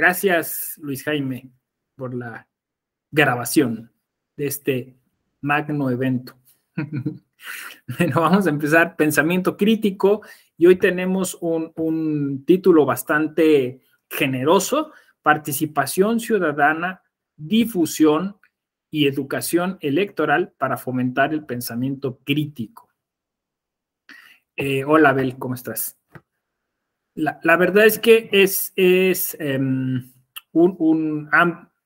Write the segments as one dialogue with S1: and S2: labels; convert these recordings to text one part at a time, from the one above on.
S1: Gracias, Luis Jaime, por la grabación de este magno evento. Bueno, vamos a empezar pensamiento crítico y hoy tenemos un título bastante generoso: participación ciudadana, difusión y educación electoral para fomentar el pensamiento crítico. Hola, Abel, ¿cómo estás? La verdad es que es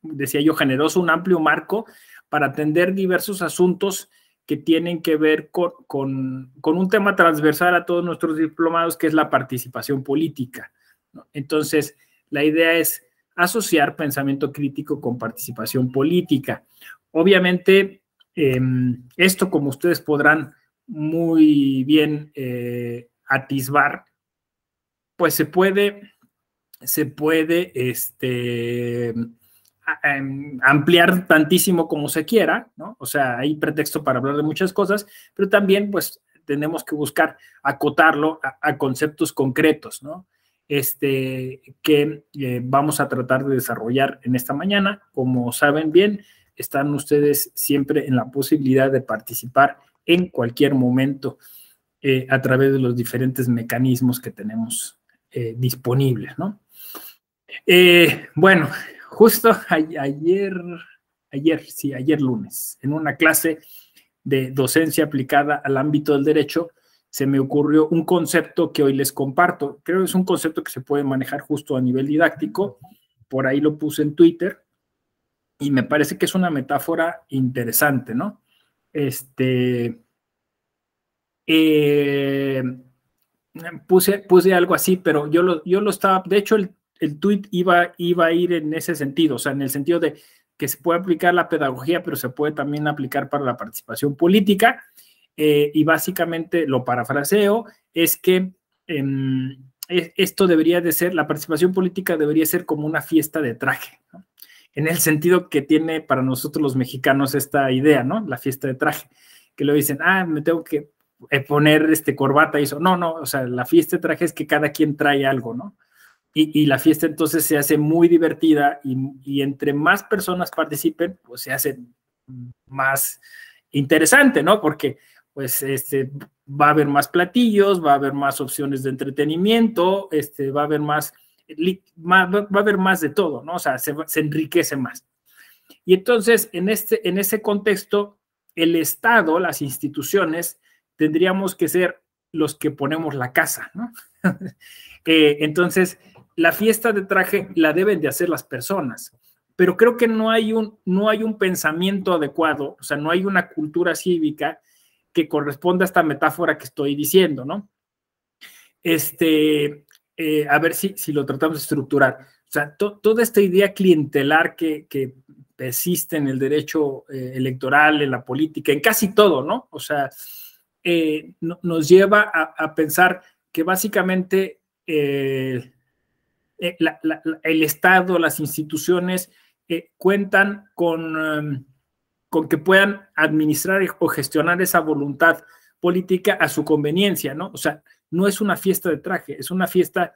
S1: decía yo, generoso, un amplio marco para atender diversos asuntos que tienen que ver con un tema transversal a todos nuestros diplomados, que es la participación política, ¿no? Entonces, la idea es asociar pensamiento crítico con participación política. Obviamente, esto, como ustedes podrán muy bien atisbar, pues se puede ampliar tantísimo como se quiera, ¿no? O sea, hay pretexto para hablar de muchas cosas, pero también pues tenemos que acotarlo a conceptos concretos, ¿no? Que vamos a tratar de desarrollar en esta mañana. Como saben bien, están ustedes siempre en la posibilidad de participar en cualquier momento a través de los diferentes mecanismos que tenemos disponibles, ¿no? Bueno, justo ayer lunes, en una clase de docencia aplicada al ámbito del derecho, se me ocurrió un concepto que hoy les comparto. Creo que es un concepto que se puede manejar justo a nivel didáctico. Por ahí lo puse en Twitter y me parece que es una metáfora interesante, ¿no? Puse algo así, pero yo lo estaba, de hecho el tweet iba a ir en ese sentido, o sea, en el sentido de que se puede aplicar la pedagogía, pero se puede también aplicar para la participación política, y básicamente lo parafraseo, es que esto debería de ser, la participación política debería ser como una fiesta de traje, ¿no? En el sentido que tiene para nosotros los mexicanos esta idea, ¿no? La fiesta de traje, que lo dicen, me tengo que poner corbata y eso. No, o sea, la fiesta de traje es que cada quien trae algo, ¿no? Y la fiesta entonces se hace muy divertida y entre más personas participen, pues se hace más interesante, ¿no? Porque pues va a haber más platillos, va a haber más opciones de entretenimiento, va a haber va a haber más de todo, ¿no? O sea, se enriquece más. Y entonces, en ese contexto, el Estado, las instituciones, tendríamos que ser los que ponemos la casa, ¿no? Entonces, la fiesta de traje la deben de hacer las personas, pero creo que no hay un pensamiento adecuado, o sea, no hay una cultura cívica que corresponda a esta metáfora que estoy diciendo, ¿no? A ver si lo tratamos de estructurar. O sea, toda esta idea clientelar que persiste en el derecho electoral, en la política, en casi todo, ¿no? O sea, nos lleva a pensar que básicamente el Estado, las instituciones cuentan con que puedan administrar o gestionar esa voluntad política a su conveniencia, ¿no? O sea, no es una fiesta de traje, es una fiesta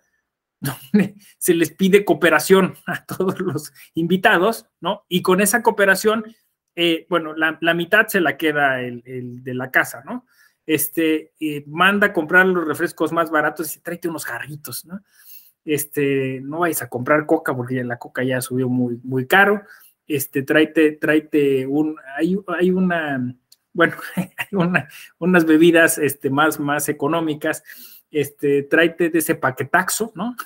S1: donde se les pide cooperación a todos los invitados, ¿no? Y con esa cooperación, bueno, la mitad se la queda el de la casa, ¿no? Manda a comprar los refrescos más baratos y tráete unos jarritos, ¿no? No vayas a comprar coca porque la coca ya subió muy, muy caro. Tráete hay una, bueno, hay unas bebidas más económicas. Tráete de ese paquetaxo, ¿no?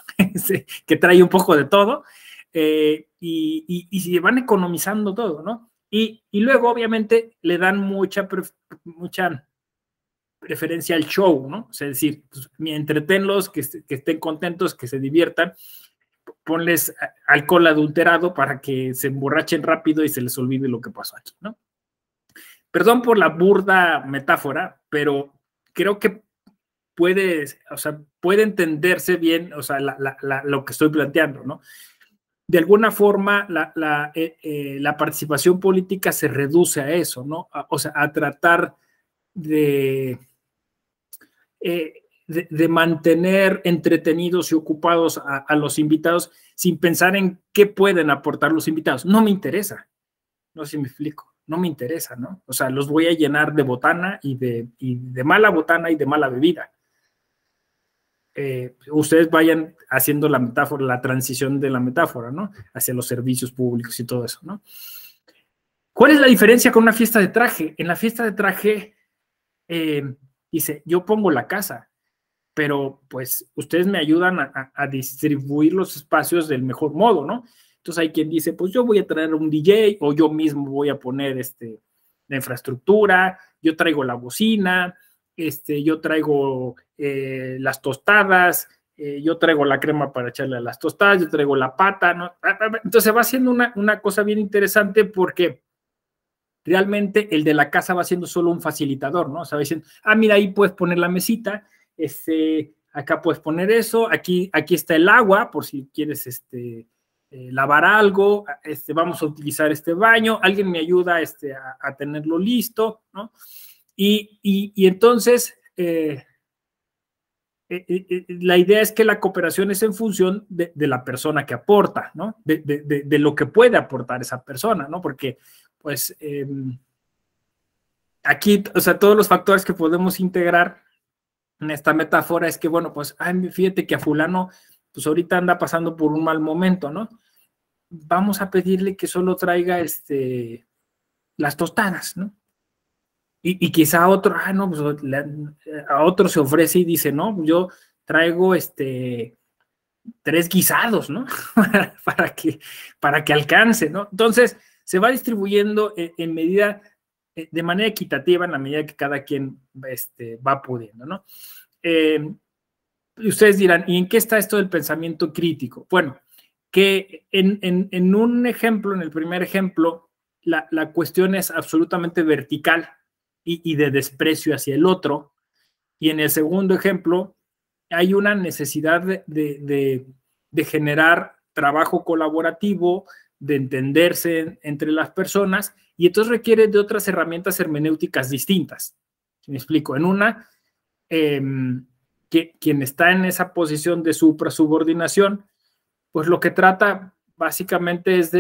S1: Que trae un poco de todo, y se van economizando todo, ¿no? Y luego, obviamente, le dan mucha preferencia al show, ¿no? O sea, es decir, pues, entretenlos, que estén contentos, que se diviertan, ponles alcohol adulterado para que se emborrachen rápido y se les olvide lo que pasó aquí, ¿no? Perdón por la burda metáfora, pero creo que puede entenderse bien, o sea, lo que estoy planteando, ¿no? De alguna forma, la participación política se reduce a eso, ¿no? O sea, a tratar de de mantener entretenidos y ocupados a los invitados sin pensar en qué pueden aportar los invitados. No me interesa, no sé si me explico, no me interesa, ¿no? O sea, los voy a llenar de botana y de mala botana y de mala bebida. Ustedes vayan haciendo la metáfora, la transición de la metáfora, ¿no? Hacia los servicios públicos y todo eso, ¿no? ¿Cuál es la diferencia con una fiesta de traje? En la fiesta de traje, dice, yo pongo la casa, pero pues ustedes me ayudan a distribuir los espacios del mejor modo, ¿no? Entonces hay quien dice, pues yo voy a traer un DJ o yo mismo voy a poner la infraestructura, yo traigo la bocina, yo traigo las tostadas, yo traigo la crema para echarle a las tostadas, yo traigo la pata, ¿no? Entonces va siendo una cosa bien interesante porque realmente el de la casa va siendo solo un facilitador, ¿no? O sea, va diciendo, mira, ahí puedes poner la mesita, acá puedes poner eso, aquí está el agua, por si quieres lavar algo, vamos a utilizar este baño, alguien me ayuda a tenerlo listo, ¿no? Y entonces, la idea es que la cooperación es en función de la persona que aporta, ¿no? De lo que puede aportar esa persona, ¿no? Porque, pues, aquí, o sea, todos los factores que podemos integrar en esta metáfora es que, bueno, pues, fíjate que a fulano, pues ahorita anda pasando por un mal momento, ¿no? Vamos a pedirle que solo traiga las tostadas, ¿no? Y quizá a otro, no, pues a otro se ofrece y dice, no, yo traigo 3 guisados, ¿no? para que alcance, ¿no? Entonces, se va distribuyendo en medida, de manera equitativa, en la medida que cada quien va pudiendo, ¿no? Ustedes dirán, ¿y en qué está esto del pensamiento crítico? Bueno, que en un ejemplo, en el primer ejemplo, la cuestión es absolutamente vertical y de desprecio hacia el otro, y en el segundo ejemplo hay una necesidad de generar trabajo colaborativo, de entenderse entre las personas, y entonces requiere de otras herramientas hermenéuticas distintas. ¿Me explico? En una, quien está en esa posición de suprasubordinación, pues lo que trata básicamente es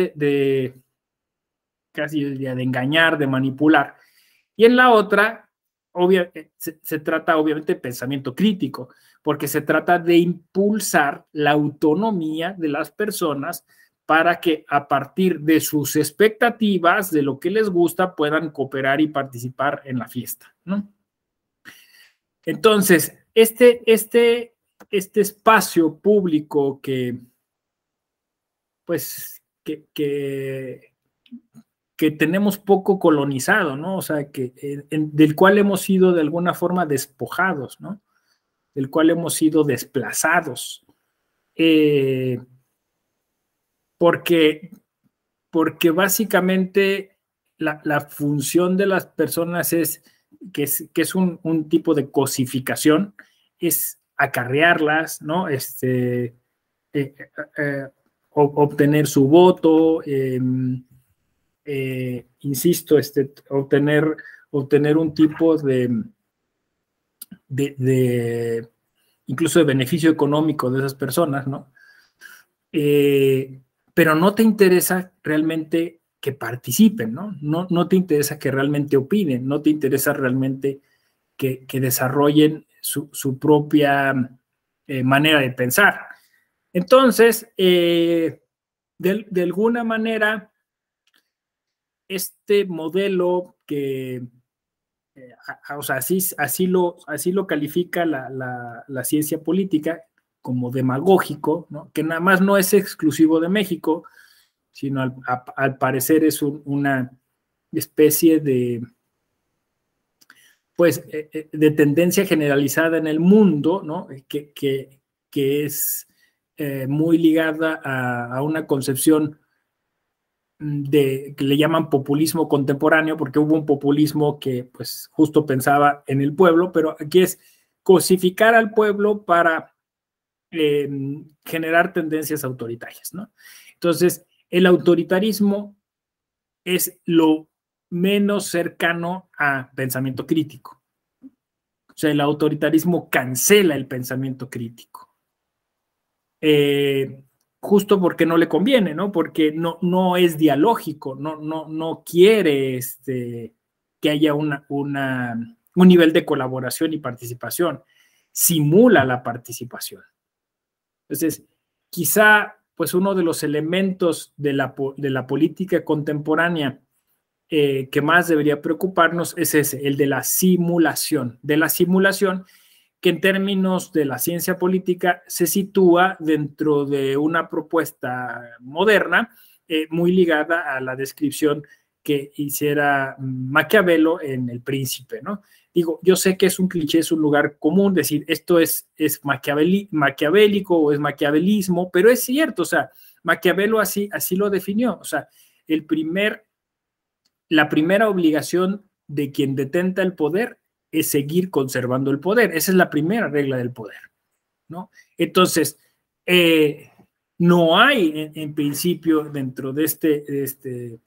S1: casi de engañar, de manipular. Y en la otra, se trata obviamente de pensamiento crítico, porque se trata de impulsar la autonomía de las personas para que a partir de sus expectativas, de lo que les gusta, puedan cooperar y participar en la fiesta, ¿no? Entonces, este espacio público pues, que tenemos poco colonizado, ¿no? O sea, del cual hemos sido de alguna forma despojados, ¿no? Del cual hemos sido desplazados. Porque básicamente la función de las personas que es un tipo de cosificación, es acarrearlas, ¿no? Obtener su voto, insisto, obtener un tipo de incluso de beneficio económico de esas personas, ¿no? Pero no te interesa realmente que participen, ¿no? No te interesa que realmente opinen, no te interesa realmente que desarrollen su propia manera de pensar. Entonces, de alguna manera, este modelo que, o sea, así lo califica la ciencia política como demagógico, ¿no? Que nada más no es exclusivo de México, sino al parecer es una especie pues, de tendencia generalizada en el mundo, ¿no? Que es muy ligada a una concepción que le llaman populismo contemporáneo, porque hubo un populismo que pues justo pensaba en el pueblo, pero aquí es cosificar al pueblo para generar tendencias autoritarias, ¿no? Entonces, el autoritarismo es lo menos cercano a pensamiento crítico. sea, el autoritarismo cancela el pensamiento crítico. Justo porque no le conviene, ¿no? Porque no es dialógico, no quiere que haya un nivel de colaboración y participación. Simula la participación. Entonces, quizá pues uno de los elementos de la política contemporánea que más debería preocuparnos es ese, el de la simulación, que en términos de la ciencia política se sitúa dentro de una propuesta moderna muy ligada a la descripción que hiciera Maquiavelo en El Príncipe, ¿no? Digo, yo sé que es un cliché, es un lugar común decir esto es maquiavélico o es maquiavelismo, pero es cierto, o sea, Maquiavelo así lo definió, o sea, la primera obligación de quien detenta el poder es seguir conservando el poder. Esa es la primera regla del poder, ¿no? Entonces, no hay en principio dentro de este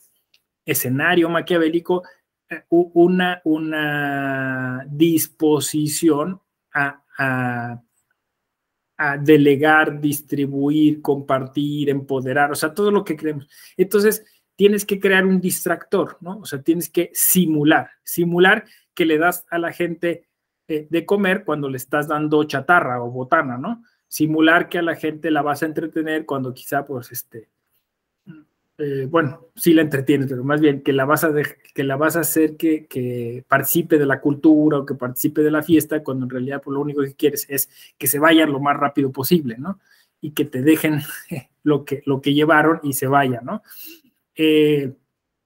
S1: escenario maquiavélico una disposición a delegar, distribuir, compartir, empoderar, o sea, todo lo que creemos. Entonces, tienes que crear un distractor, ¿no? O sea, tienes que simular que le das a la gente de comer cuando le estás dando chatarra o botana, ¿no? Simular que a la gente la vas a entretener cuando quizá, pues, bueno, sí la entretienes, pero más bien que la vas a hacer que participe de la cultura o que participe de la fiesta, cuando en realidad pues, lo único que quieres es que se vayan lo más rápido posible, ¿no? Y que te dejen lo que llevaron y se vayan, ¿no?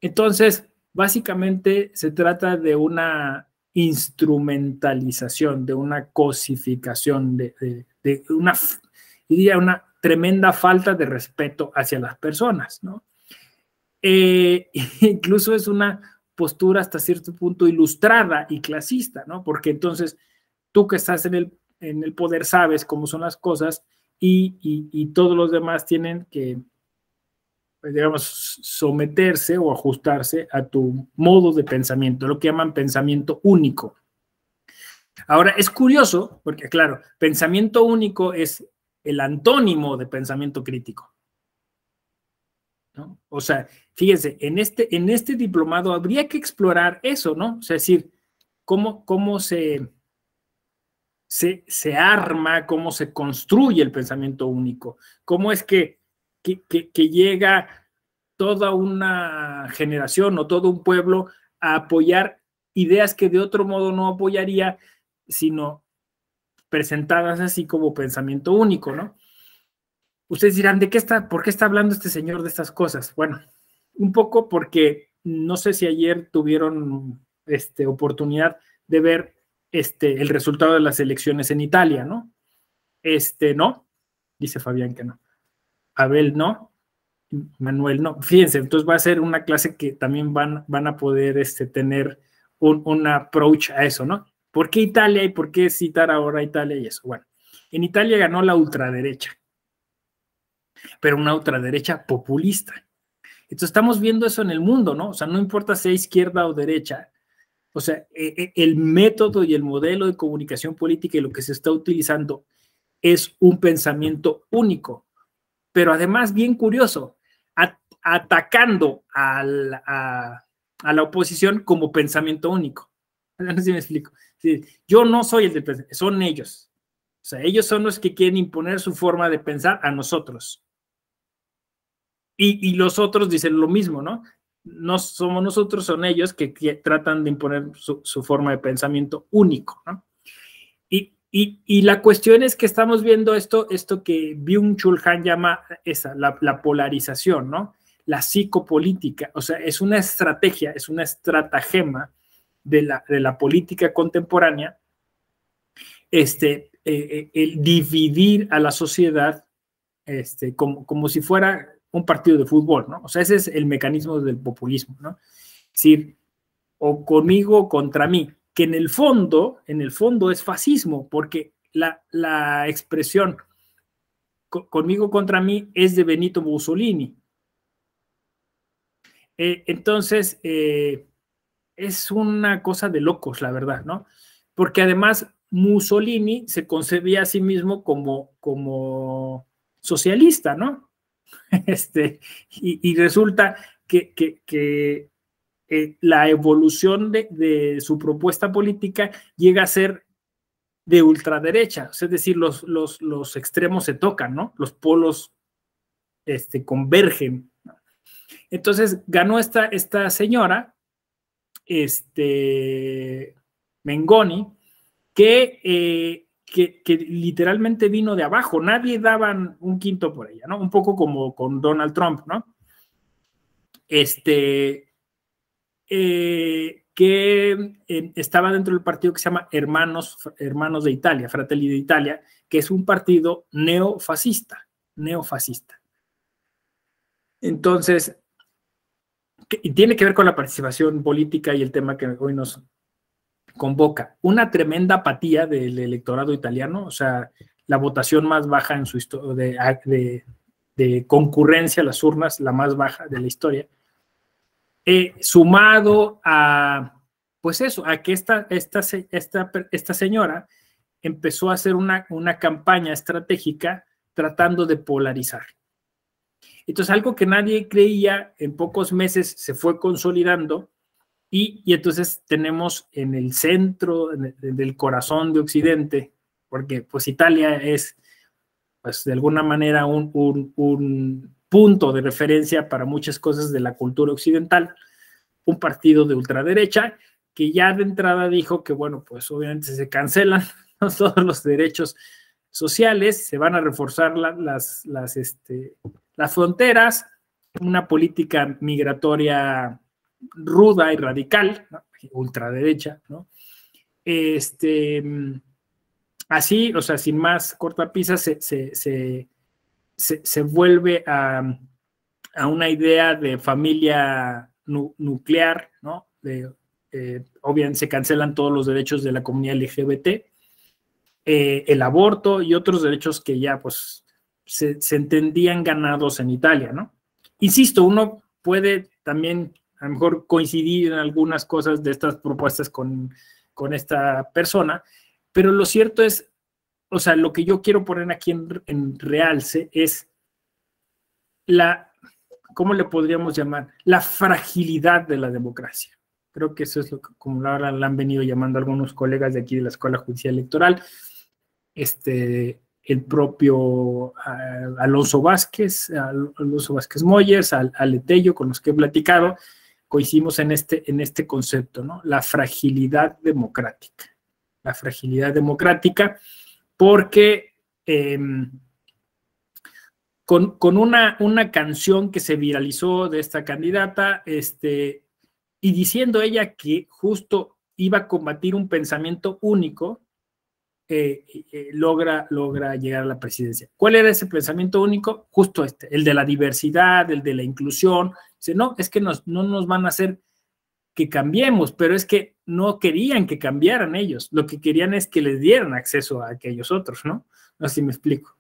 S1: Entonces, básicamente se trata de una instrumentalización, de una cosificación, de una tremenda falta de respeto hacia las personas, ¿no? Incluso es una postura hasta cierto punto ilustrada y clasista, ¿no? Porque entonces tú que estás en el poder sabes cómo son las cosas y todos los demás tienen que, pues, digamos, someterse o ajustarse a tu modo de pensamiento, lo que llaman pensamiento único. Ahora, es curioso, porque claro, pensamiento único es el antónimo de pensamiento crítico, ¿no? O sea, fíjense, en este diplomado habría que explorar eso, ¿no? O sea, es decir, cómo se arma, cómo se construye el pensamiento único, cómo es que llega toda una generación o todo un pueblo a apoyar ideas que de otro modo no apoyaría, sino presentadas así como pensamiento único, ¿no? Ustedes dirán, ¿por qué está hablando este señor de estas cosas? Bueno, un poco porque no sé si ayer tuvieron oportunidad de ver el resultado de las elecciones en Italia, ¿no? No, dice Fabián que no. Abel no, Manuel no. Fíjense, entonces va a ser una clase que también van a poder tener un approach a eso, ¿no? ¿Por qué Italia y por qué citar ahora a Italia y eso? Bueno, en Italia ganó la ultraderecha, pero una ultraderecha populista. Entonces estamos viendo eso en el mundo, ¿no? O sea, no importa si es izquierda o derecha, o sea, el método y el modelo de comunicación política y lo que se está utilizando es un pensamiento único, pero además bien curioso, atacando a la oposición como pensamiento único. No sé si me explico. Sí, yo no soy el del pensamiento, son ellos. O sea, ellos son los que quieren imponer su forma de pensar a nosotros. Y los otros dicen lo mismo, ¿no? No somos nosotros, son ellos que tratan de imponer su forma de pensamiento único, ¿no? Y la cuestión es que estamos viendo esto que Byung-Chul Han llama la polarización, ¿no? La psicopolítica, o sea, es una estrategia, es una estratagema de la política contemporánea, el dividir a la sociedad como si fuera un partido de fútbol, ¿no? O sea, ese es el mecanismo del populismo, ¿no? Es decir, o conmigo o contra mí, que en el fondo es fascismo, porque la expresión conmigo contra mí es de Benito Mussolini. Entonces, es una cosa de locos, la verdad, ¿no? Porque además Mussolini se concebía a sí mismo como socialista, ¿no? Y resulta que la evolución de su propuesta política llega a ser de ultraderecha, es decir, los extremos se tocan, ¿no? Los polos convergen. Entonces ganó esta señora, Mengoni, que literalmente vino de abajo, nadie daban un quinto por ella, ¿no? Un poco como con Donald Trump, ¿no? Que estaba dentro del partido que se llama Hermanos de Italia, Fratelli d'Italia, que es un partido neofascista. Entonces, tiene que ver con la participación política y el tema que hoy nos convoca. Una tremenda apatía del electorado italiano, o sea, la votación más baja en su historia de concurrencia a las urnas, la más baja de la historia. Sumado a, pues eso, a que esta señora empezó a hacer una campaña estratégica tratando de polarizar. Entonces, algo que nadie creía, en pocos meses se fue consolidando y entonces tenemos en el centro del corazón de Occidente, porque pues Italia es, pues de alguna manera un punto de referencia para muchas cosas de la cultura occidental, un partido de ultraderecha que ya de entrada dijo que, bueno, pues obviamente se cancelan todos los derechos sociales, se van a reforzar las fronteras, una política migratoria ruda y radical, ¿no? Ultraderecha, ¿no? Así, o sea, sin más cortapisas, se vuelve a una idea de familia nuclear, ¿no? Obviamente se cancelan todos los derechos de la comunidad LGBT, el aborto y otros derechos que ya pues se entendían ganados en Italia, ¿no? Insisto, uno puede también a lo mejor coincidir en algunas cosas de estas propuestas con esta persona, pero lo cierto es, o sea, lo que yo quiero poner aquí en realce es ¿cómo le podríamos llamar? La fragilidad de la democracia. Creo que eso es lo que, como ahora la han venido llamando algunos colegas de aquí de la Escuela Judicial Electoral, el propio Alonso Vázquez Moyers, Aletello, con los que he platicado, coincidimos en este concepto, ¿no? La fragilidad democrática. La fragilidad democrática, porque con una canción que se viralizó de esta candidata, y diciendo ella que justo iba a combatir un pensamiento único, logra llegar a la presidencia. ¿Cuál era ese pensamiento único? Justo el de la diversidad, el de la inclusión. Dice, no, es que no nos van a hacer que cambiemos, pero es que no querían que cambiaran ellos, lo que querían es que les dieran acceso a aquellos otros, ¿no? No sé si me explico.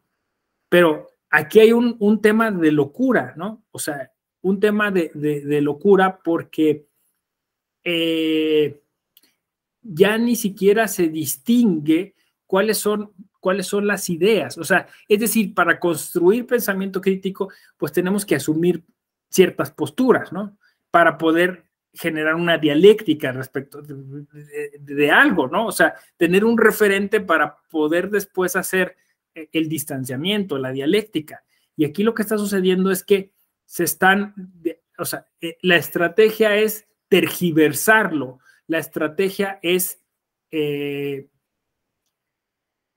S1: Pero aquí hay un tema de locura, ¿no? O sea, un tema de locura porque ya ni siquiera se distingue cuáles son las ideas. O sea, es decir, para construir pensamiento crítico, pues tenemos que asumir ciertas posturas, ¿no? Para poder generar una dialéctica respecto de algo, ¿no? O sea, tener un referente para poder después hacer el distanciamiento, la dialéctica. Y aquí lo que está sucediendo es que o sea, la estrategia es tergiversarlo, la estrategia es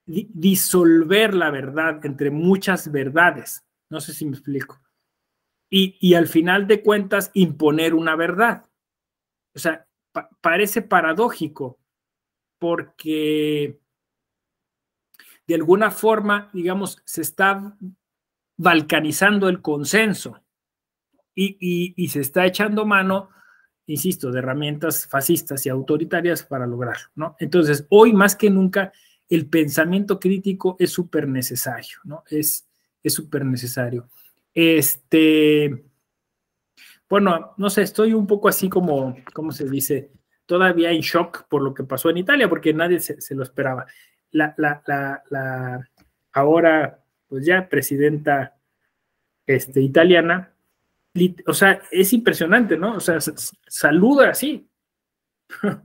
S1: disolver la verdad entre muchas verdades. No sé si me explico. Y al final de cuentas imponer una verdad. O sea, parece paradójico porque de alguna forma, digamos, se está balcanizando el consenso y se está echando mano, insisto, de herramientas fascistas y autoritarias para lograrlo, ¿no? Entonces, hoy más que nunca, el pensamiento crítico es súper necesario, ¿no? Es súper necesario. Bueno, no sé, estoy un poco así como, ¿cómo se dice? todavía en shock por lo que pasó en Italia, porque nadie se lo esperaba. Ahora, pues ya presidenta italiana, o sea, es impresionante, ¿no? O sea, saluda así. O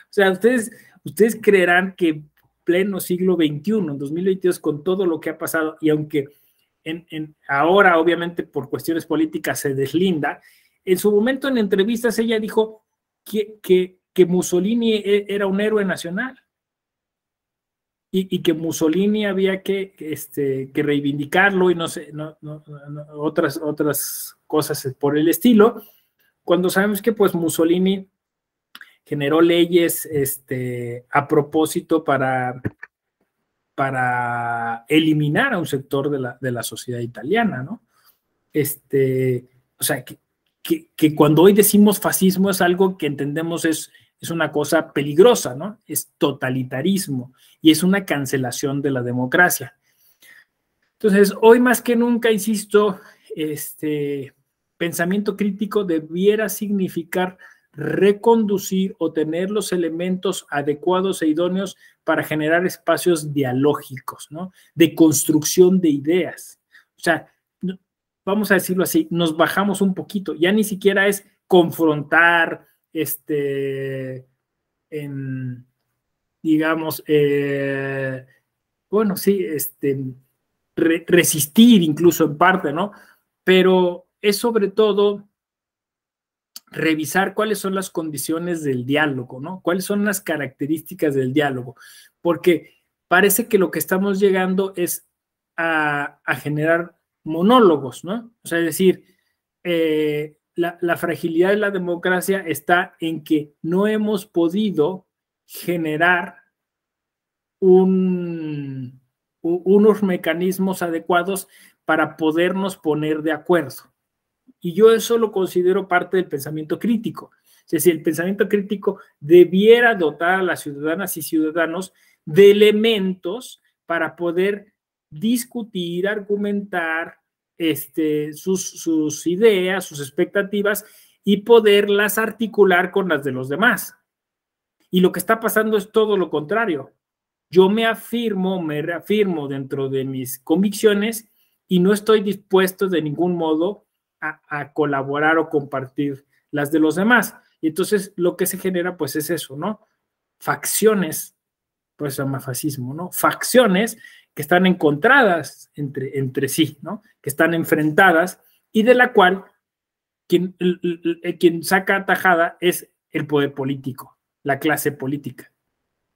S1: sea, ustedes creerán que pleno siglo XXI, en 2022, con todo lo que ha pasado, y aunque ahora, obviamente, por cuestiones políticas se deslinda, en su momento en entrevistas ella dijo que Mussolini era un héroe nacional y que Mussolini había que reivindicarlo y no sé, otras cosas por el estilo, cuando sabemos que pues Mussolini generó leyes a propósito para eliminar a un sector de la sociedad italiana, ¿no? O sea, que cuando hoy decimos fascismo es algo que entendemos es una cosa peligrosa, ¿no? Es totalitarismo y es una cancelación de la democracia. Entonces, hoy más que nunca, insisto, pensamiento crítico debiera significar reconducir o tener los elementos adecuados e idóneos para generar espacios dialógicos, ¿no? De construcción de ideas. O sea, vamos a decirlo así, nos bajamos un poquito, ya ni siquiera es confrontar, digamos, bueno, sí, resistir incluso en parte, ¿no? Pero es sobre todo revisar cuáles son las condiciones del diálogo, ¿no? Cuáles son las características del diálogo, porque parece que lo que estamos llegando es a generar monólogos, ¿no? O sea, es decir, la fragilidad de la democracia está en que no hemos podido generar unos mecanismos adecuados para podernos poner de acuerdo. Y yo eso lo considero parte del pensamiento crítico. Es decir, el pensamiento crítico debiera dotar a las ciudadanas y ciudadanos de elementos para poder discutir, argumentar sus ideas, sus expectativas y poderlas articular con las de los demás. Y lo que está pasando es todo lo contrario. Yo me reafirmo dentro de mis convicciones y no estoy dispuesto de ningún modo a colaborar o compartir las de los demás. Y entonces lo que se genera pues es eso, ¿no? Facciones, pues se llama fascismo, ¿no? Facciones que están encontradas entre sí, ¿no? Que están enfrentadas y de la cual quien saca tajada es el poder político, la clase política,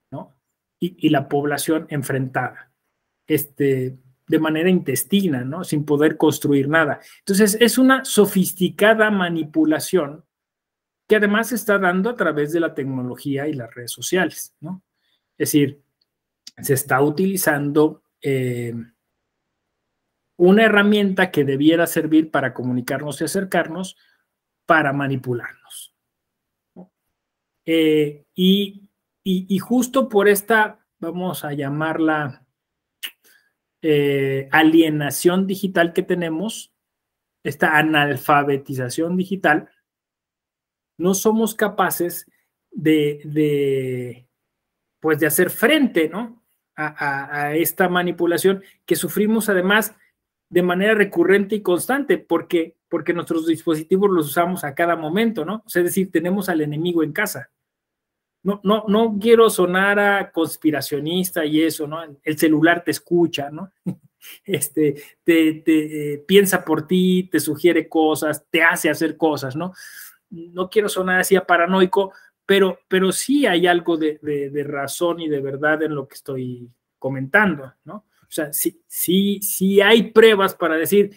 S1: ¿no? Y la población enfrentada, de manera intestina, ¿no? Sin poder construir nada. Entonces, es una sofisticada manipulación que además se está dando a través de la tecnología y las redes sociales, ¿no? Es decir, se está utilizando una herramienta que debiera servir para comunicarnos y acercarnos, para manipularnos, ¿no? Y justo por esta, vamos a llamarla alienación digital que tenemos, esta analfabetización digital, no somos capaces pues de hacer frente, ¿no? a esta manipulación que sufrimos además de manera recurrente y constante, porque nuestros dispositivos los usamos a cada momento, ¿no? O sea, es decir, tenemos al enemigo en casa. No quiero sonar a conspiracionista y eso, ¿no? El celular te escucha, ¿no? Piensa por ti, te sugiere cosas, te hace hacer cosas, ¿no? No quiero sonar así a paranoico, pero sí hay algo de razón y de verdad en lo que estoy comentando, ¿no? O sea, sí hay pruebas para decir,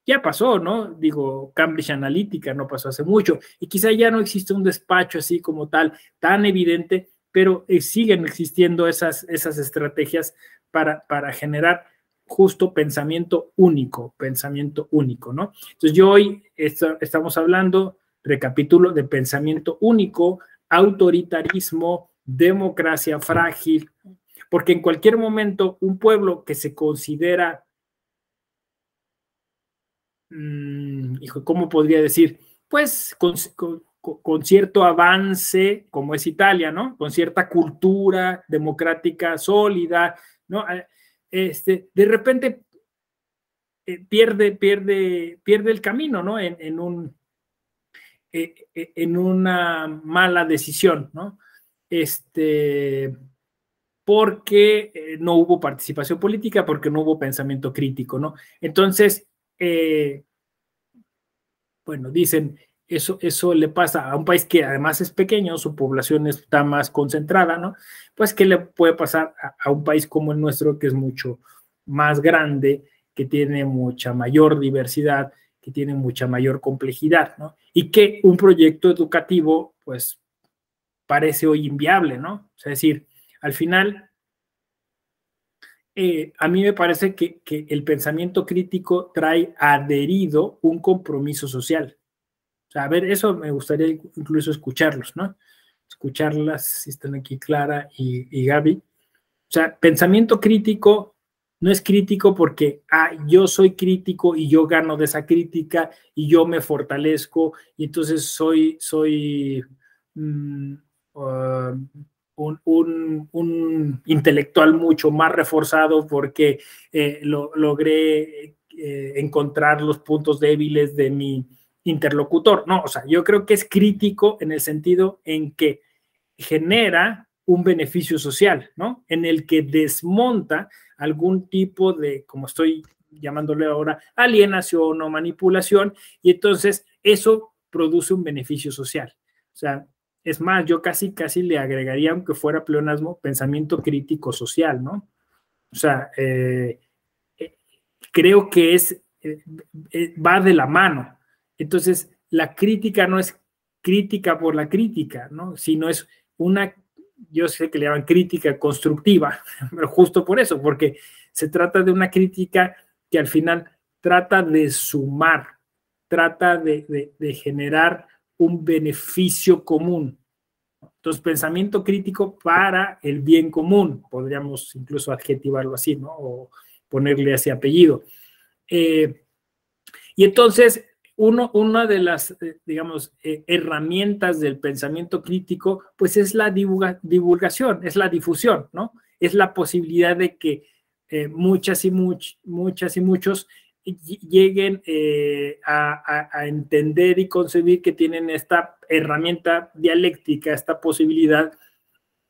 S1: ya pasó, ¿no? Digo, Cambridge Analytica no pasó hace mucho y quizá ya no existe un despacho así como tal, tan evidente, pero siguen existiendo esas estrategias para generar justo pensamiento único, ¿no? Entonces yo hoy estamos hablando, recapitulo, de pensamiento único, autoritarismo, democracia frágil, porque en cualquier momento un pueblo que se considera ¿cómo podría decir? Pues con cierto avance, como es Italia, ¿no? Con cierta cultura democrática sólida, ¿no? De repente pierde el camino, ¿no? En una mala decisión, ¿no? Porque no hubo participación política, porque no hubo pensamiento crítico, ¿no? Entonces, bueno, dicen, eso le pasa a un país que además es pequeño, su población está más concentrada, ¿no? Pues, ¿qué le puede pasar a un país como el nuestro, que es mucho más grande, que tiene mucha mayor diversidad, que tiene mucha mayor complejidad, ¿no? Y que un proyecto educativo, pues, parece hoy inviable, ¿no? O sea, es decir, al final, a mí me parece que el pensamiento crítico trae adherido un compromiso social. O sea, a ver, eso me gustaría incluso escucharlos, ¿no? Escucharlas, si están aquí Clara y Gaby. O sea, pensamiento crítico no es crítico porque yo soy crítico y yo gano de esa crítica y yo me fortalezco y entonces soy un intelectual mucho más reforzado porque logré encontrar los puntos débiles de mi interlocutor. No, o sea, yo creo que es crítico en el sentido en que genera un beneficio social, ¿no? En el que desmonta algún tipo de, como estoy llamándole ahora, alienación o manipulación, y entonces eso produce un beneficio social. O sea, es más, yo casi le agregaría, aunque fuera pleonasmo, pensamiento crítico social, ¿no? O sea, creo que va de la mano. Entonces, la crítica no es crítica por la crítica, ¿no? Sino es yo sé que le llaman crítica constructiva, pero justo por eso, porque se trata de una crítica que al final trata de sumar, trata de generar un beneficio común. Entonces, pensamiento crítico para el bien común, podríamos incluso adjetivarlo así, ¿no? O ponerle ese apellido. Y entonces, una de las, digamos, herramientas del pensamiento crítico, pues es la divulgación, es la difusión, ¿no? Es la posibilidad de que muchas y muchos lleguen a entender y concebir que tienen esta herramienta dialéctica, esta posibilidad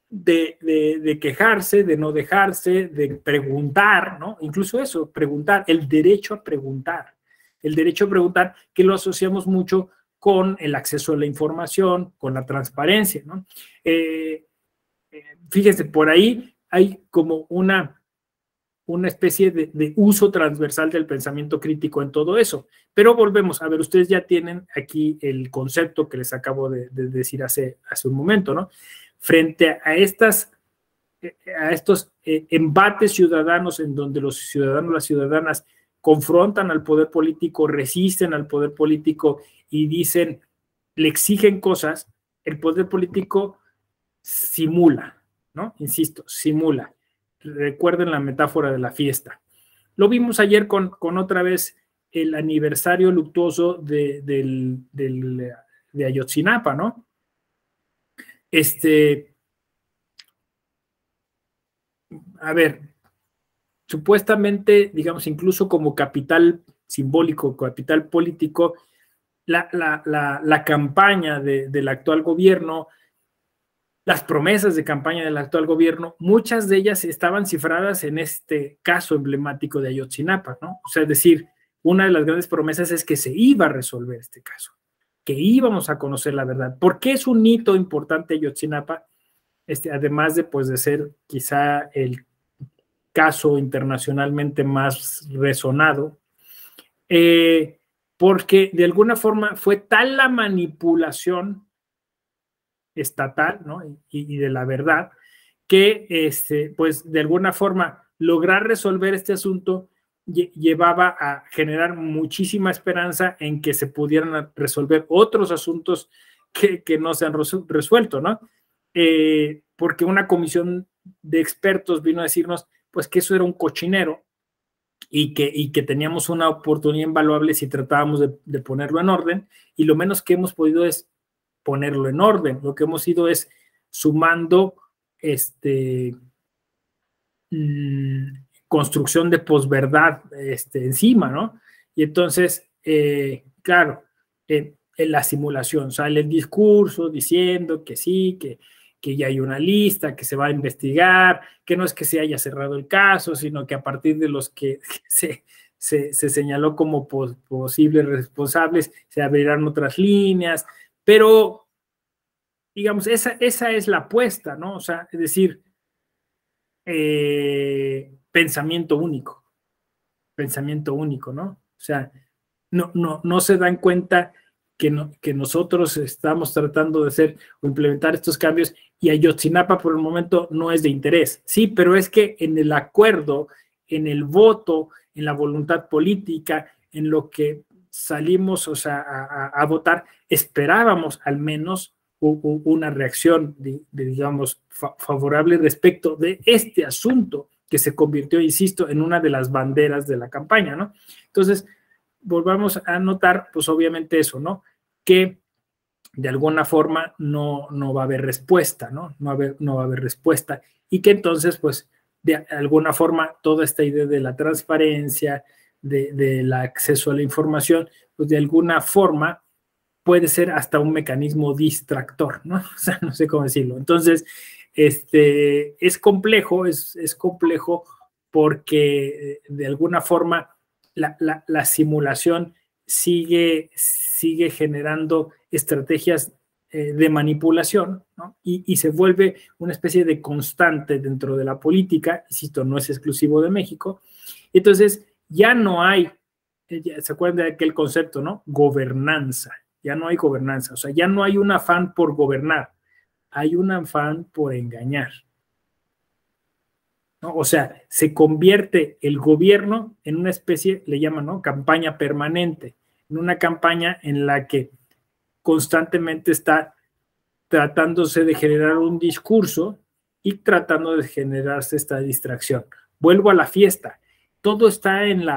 S1: de quejarse, de no dejarse, de preguntar, ¿no? Incluso eso, preguntar, el derecho a preguntar. El derecho a preguntar, que lo asociamos mucho con el acceso a la información, con la transparencia, ¿no? Fíjense, por ahí hay como una especie de uso transversal del pensamiento crítico en todo eso. Pero volvemos, a ver, ustedes ya tienen aquí el concepto que les acabo de decir hace un momento, ¿no? Frente a estos embates ciudadanos en donde los ciudadanos, las ciudadanas confrontan al poder político, resisten al poder político y dicen, le exigen cosas, el poder político simula, ¿no? Insisto, simula. Recuerden la metáfora de la fiesta. Lo vimos ayer con otra vez el aniversario luctuoso de Ayotzinapa, ¿no? A ver, supuestamente, digamos, incluso como capital simbólico, capital político, la campaña del actual gobierno, las promesas de campaña del actual gobierno, muchas de ellas estaban cifradas en este caso emblemático de Ayotzinapa, ¿no? O sea, es decir, una de las grandes promesas es que se iba a resolver este caso, que íbamos a conocer la verdad. ¿Por qué es un hito importante Ayotzinapa? Además de, pues, de ser quizá el caso internacionalmente más resonado, porque de alguna forma fue tal la manipulación estatal, ¿no? y de la verdad, que pues de alguna forma lograr resolver este asunto llevaba a generar muchísima esperanza en que se pudieran resolver otros asuntos que no se han resuelto, ¿no? Porque una comisión de expertos vino a decirnos pues que eso era un cochinero y que teníamos una oportunidad invaluable si tratábamos de ponerlo en orden, y lo menos que hemos podido es ponerlo en orden. Lo que hemos ido es sumando construcción de posverdad encima, ¿no? Y entonces, claro, en la simulación sale el discurso diciendo que sí, que ya hay una lista, que se va a investigar, que no es que se haya cerrado el caso, sino que a partir de los que se señaló como posibles responsables, se abrirán otras líneas, pero, digamos, esa es la apuesta, ¿no? O sea, es decir, pensamiento único, ¿no? O sea, no se dan cuenta que nosotros estamos tratando de hacer o implementar estos cambios y Ayotzinapa por el momento no es de interés. Sí, pero es que en el acuerdo, en el voto, en la voluntad política, en lo que salimos, o sea, a votar, esperábamos al menos una reacción, digamos, favorable respecto de este asunto que se convirtió, insisto, en una de las banderas de la campaña, ¿no? Entonces, volvamos a notar, pues obviamente eso, ¿no? Que de alguna forma no va a haber respuesta, ¿no? No va a haber respuesta y que entonces, pues, de alguna forma, toda esta idea de la transparencia, del acceso a la información, pues de alguna forma puede ser hasta un mecanismo distractor, ¿no? O sea, no sé cómo decirlo. Entonces, es complejo, es complejo porque de alguna forma la simulación sigue generando estrategias de manipulación, ¿no? Y se vuelve una especie de constante dentro de la política, insisto, no es exclusivo de México. Entonces, ya no hay, ¿se acuerdan de aquel concepto, no? Gobernanza. Ya no hay gobernanza, o sea, ya no hay un afán por gobernar, hay un afán por engañar, ¿no? O sea, se convierte el gobierno en una especie, le llaman, ¿no? Campaña permanente, en una campaña en la que constantemente está tratándose de generar un discurso y tratando de generarse esta distracción. Vuelvo a la fiesta, todo está en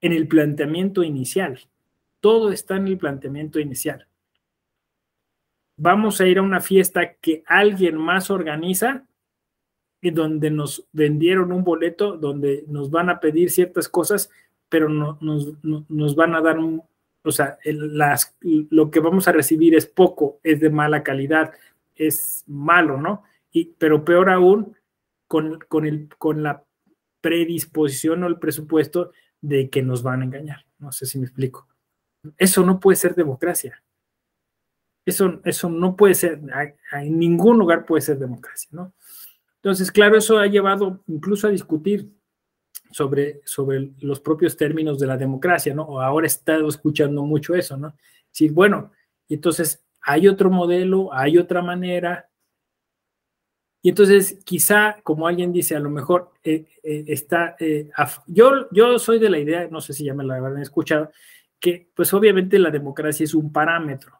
S1: el planteamiento inicial, todo está en el planteamiento inicial. Vamos a ir a una fiesta que alguien más organiza y donde nos vendieron un boleto, donde nos van a pedir ciertas cosas, pero nos van a dar o sea, lo que vamos a recibir es poco, es de mala calidad, es malo, ¿no? Pero peor aún, con la predisposición o el presupuesto de que nos van a engañar. No sé si me explico. Eso no puede ser democracia. Eso no puede ser, en ningún lugar puede ser democracia, ¿no? Entonces, claro, eso ha llevado incluso a discutir sobre los propios términos de la democracia, ¿no? Ahora he estado escuchando mucho eso, ¿no? Sí, bueno, entonces hay otro modelo, hay otra manera, y entonces quizá, como alguien dice, a lo mejor yo soy de la idea, no sé si ya me la habrán escuchado, que pues obviamente la democracia es un parámetro.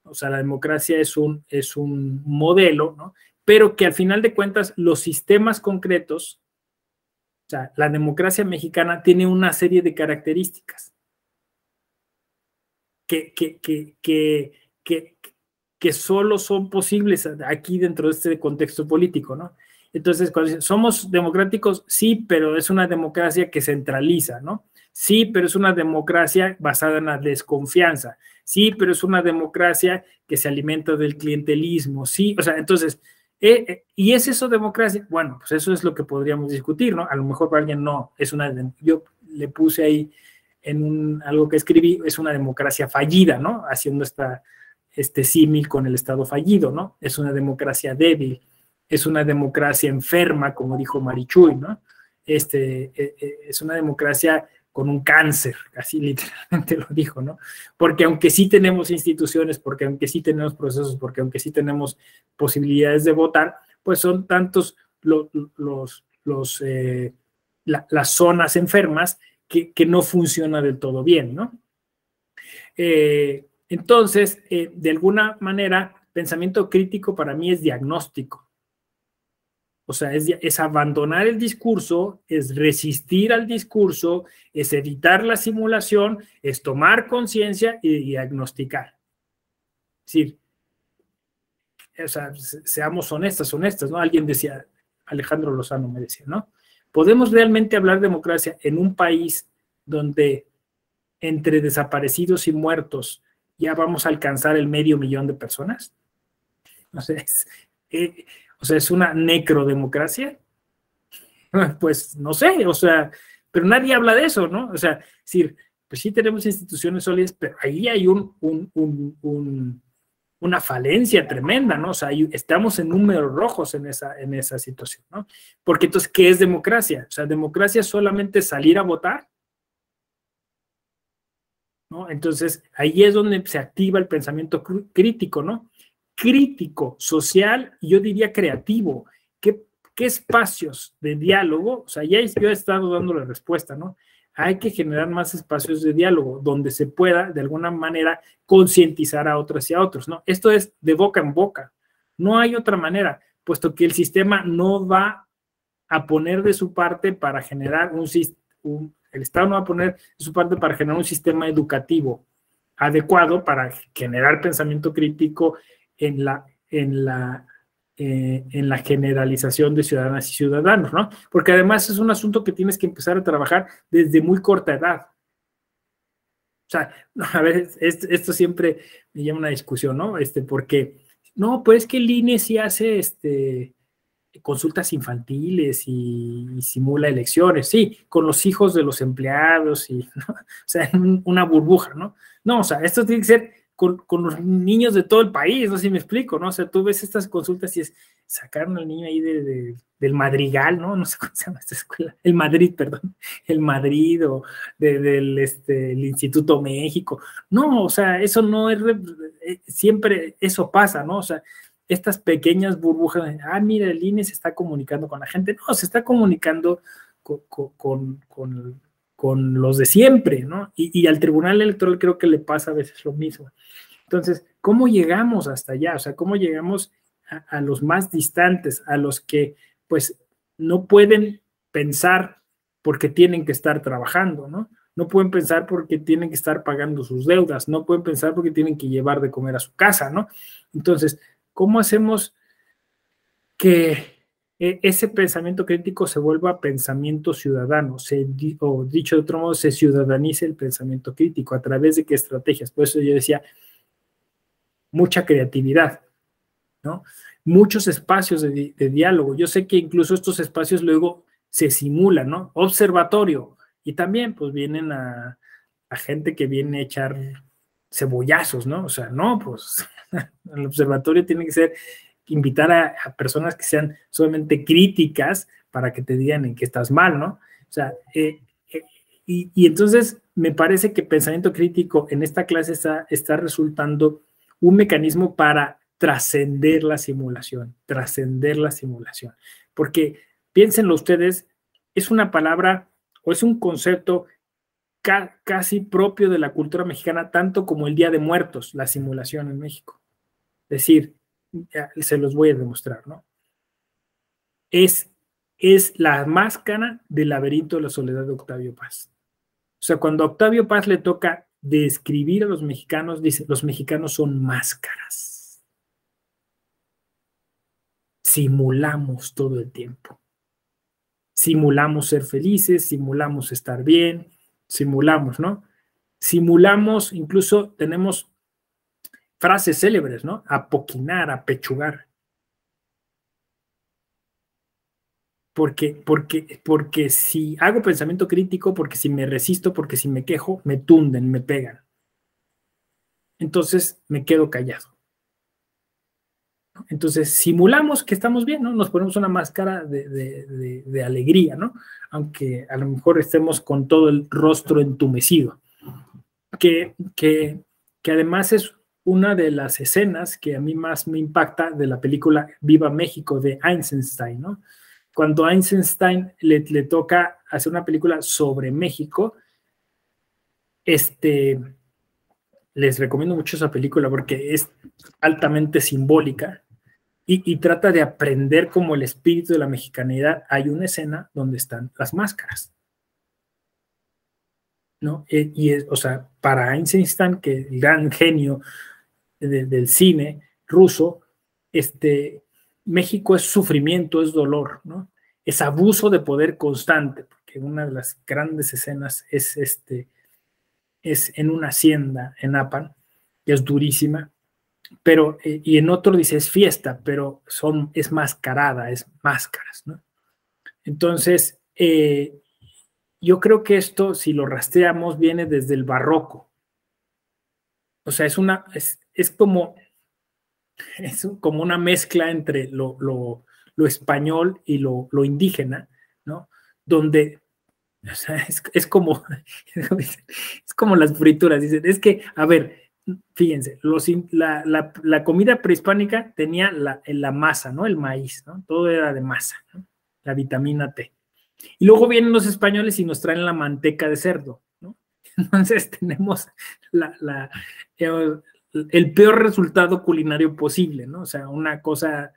S1: O sea, la democracia es un modelo, ¿no? Pero que al final de cuentas los sistemas concretos, o sea, la democracia mexicana tiene una serie de características que solo son posibles aquí dentro de este contexto político, ¿no? Entonces, cuando dicen, somos democráticos, sí, pero es una democracia que centraliza, ¿no? Sí, pero es una democracia basada en la desconfianza. Sí, pero es una democracia que se alimenta del clientelismo. Sí, o sea, entonces, ¿y es eso democracia? Bueno, pues eso es lo que podríamos discutir, ¿no? A lo mejor para alguien no, yo le puse ahí en algo que escribí, es una democracia fallida, ¿no? Haciendo este símil con el Estado fallido, ¿no? Es una democracia débil, es una democracia enferma, como dijo Marichuy, ¿no? Es una democracia con un cáncer, así literalmente lo dijo, ¿no? Porque aunque sí tenemos instituciones, porque aunque sí tenemos procesos, porque aunque sí tenemos posibilidades de votar, pues son tantos las zonas enfermas que no funciona del todo bien, ¿no? Entonces, de alguna manera, pensamiento crítico para mí es diagnóstico. O sea, es abandonar el discurso, es resistir al discurso, es evitar la simulación, es tomar conciencia y diagnosticar. Es decir, o sea, seamos honestas, ¿no? Alguien decía, Alejandro Lozano me decía, ¿no? ¿Podemos realmente hablar de democracia en un país donde entre desaparecidos y muertos ya vamos a alcanzar el 500,000 de personas? O sea, es una necrodemocracia. Pues no sé, o sea, pero nadie habla de eso, ¿no? O sea, es decir, pues sí tenemos instituciones sólidas, pero ahí hay una falencia tremenda, ¿no? O sea, estamos en números rojos en esa situación, ¿no? Porque entonces, ¿qué es democracia? O sea, democracia es solamente salir a votar, ¿no? Entonces, ahí es donde se activa el pensamiento crítico, ¿no? Crítico, social y yo diría creativo. ¿Qué espacios de diálogo? O sea, yo he estado dando la respuesta, ¿no? Hay que generar más espacios de diálogo donde se pueda, de alguna manera, concientizar a otras y a otros, ¿no? Esto es de boca en boca. No hay otra manera, puesto que el sistema no va a poner de su parte para generar el Estado no va a poner de su parte para generar un sistema educativo adecuado para generar pensamiento crítico en la generalización de ciudadanas y ciudadanos, ¿no? Porque además es un asunto que tienes que empezar a trabajar desde muy corta edad. O sea, a ver, esto siempre me llama una discusión, ¿no? Porque, no, pues es que el INE sí hace consultas infantiles y simula elecciones, sí, con los hijos de los empleados y, ¿no? O sea, una burbuja, ¿no? No, o sea, esto tiene que ser con los niños de todo el país, no sé si me explico, ¿no? O sea, tú ves estas consultas y sacaron al niño ahí del Madrigal, ¿no? No sé cómo se llama esta escuela, el Madrid, perdón, el Madrid o el Instituto México. No, o sea, eso no es, siempre eso pasa, ¿no? O sea, estas pequeñas burbujas, mira, el INE se está comunicando con la gente. No, se está comunicando con los de siempre, ¿no? Y al Tribunal Electoral creo que le pasa a veces lo mismo. Entonces, ¿cómo llegamos hasta allá? O sea, ¿cómo llegamos a los más distantes, a los que pues no pueden pensar porque tienen que estar trabajando, ¿no? No pueden pensar porque tienen que estar pagando sus deudas, no pueden pensar porque tienen que llevar de comer a su casa, ¿no? Entonces, ¿cómo hacemos que ese pensamiento crítico se vuelva pensamiento ciudadano? O dicho de otro modo, se ciudadanice el pensamiento crítico. ¿A través de qué estrategias? Por eso yo decía, mucha creatividad, ¿no? Muchos espacios de diálogo. Yo sé que incluso estos espacios luego se simulan, ¿no? Observatorio. Y también, pues, vienen a gente que viene a echar cebollazos, ¿no? O sea, no, pues, el observatorio tiene que ser invitar a personas que sean solamente críticas para que te digan en qué estás mal, ¿no? O sea, y entonces me parece que pensamiento crítico en esta clase está resultando un mecanismo para trascender la simulación, porque piénsenlo ustedes, es una palabra o es un concepto casi propio de la cultura mexicana, tanto como el Día de Muertos, la simulación en México. Es decir, se los voy a demostrar, ¿no? Es la máscara del laberinto de la soledad de Octavio Paz. O sea, cuando a Octavio Paz le toca describir a los mexicanos, dice, los mexicanos son máscaras. Simulamos todo el tiempo. Simulamos ser felices, simulamos estar bien, simulamos, ¿no? Simulamos, incluso tenemos frases célebres, ¿no? Apoquinar, apechugar. Porque si hago pensamiento crítico, porque si me resisto, porque si me quejo, me tunden, me pegan. Entonces me quedo callado. Entonces simulamos que estamos bien, ¿no? Nos ponemos una máscara de alegría, ¿no? Aunque a lo mejor estemos con todo el rostro entumecido. Que además es una de las escenas que a mí más me impacta de la película Viva México de Eisenstein, ¿no? Cuando a Eisenstein le toca hacer una película sobre México, les recomiendo mucho esa película porque es altamente simbólica y trata de aprender como el espíritu de la mexicanidad. Hay una escena donde están las máscaras, ¿no? O sea, para Eisenstein, que el gran genio del cine ruso, México es sufrimiento, es dolor, ¿no? Es abuso de poder constante, porque una de las grandes escenas es en una hacienda en Apan, que es durísima, pero, y en otro dice es fiesta, pero es mascarada, es máscaras, ¿no? Entonces, yo creo que esto, si lo rastreamos, viene desde el barroco. O sea, es como una mezcla entre lo español y lo indígena, ¿no? Donde, o sea, es como, es como las frituras, dicen, es que, a ver, fíjense, la comida prehispánica tenía la masa, ¿no? El maíz, ¿no? Todo era de masa, ¿no? La vitamina T. Y luego vienen los españoles y nos traen la manteca de cerdo, ¿no? Entonces tenemos el peor resultado culinario posible, ¿no? O sea, una cosa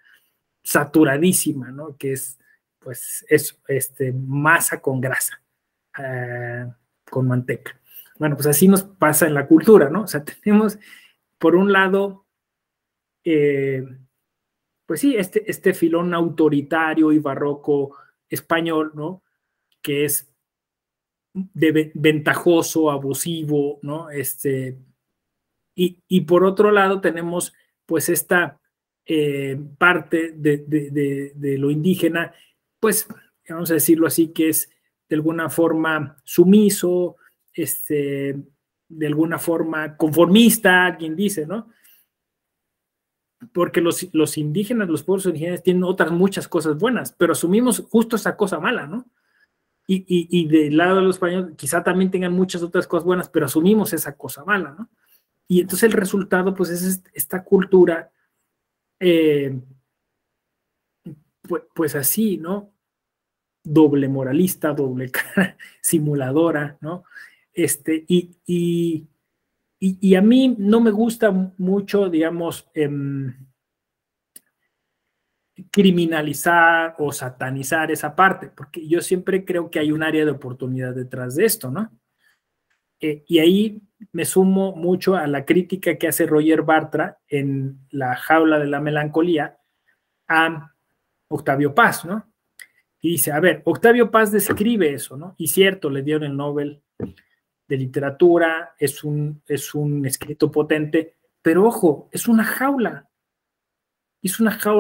S1: saturadísima, ¿no? Que es, pues, eso, masa con grasa, con manteca. Bueno, pues así nos pasa en la cultura, ¿no? O sea, tenemos, por un lado, pues sí, este filón autoritario y barroco español, ¿no? Que es ventajoso, abusivo, ¿no? Y por otro lado tenemos pues esta parte de lo indígena, pues vamos a decirlo así, que es de alguna forma sumiso, de alguna forma conformista, alguien dice, ¿no? Porque los indígenas, los pueblos indígenas tienen otras muchas cosas buenas, pero asumimos justo esa cosa mala, ¿no? Y del lado de los españoles quizá también tengan muchas otras cosas buenas, pero asumimos esa cosa mala, ¿no? Y entonces el resultado, pues, es esta cultura, pues así, ¿no? Doble moralista, doble cara, simuladora, ¿no? Y a mí no me gusta mucho, digamos, criminalizar o satanizar esa parte, porque yo siempre creo que hay un área de oportunidad detrás de esto, ¿no? Y ahí me sumo mucho a la crítica que hace Roger Bartra en La jaula de la melancolía a Octavio Paz, ¿no? Y dice, a ver, Octavio Paz describe eso, ¿no? Y cierto, le dieron el Nobel de literatura, es un escrito potente, pero ojo, es una jaula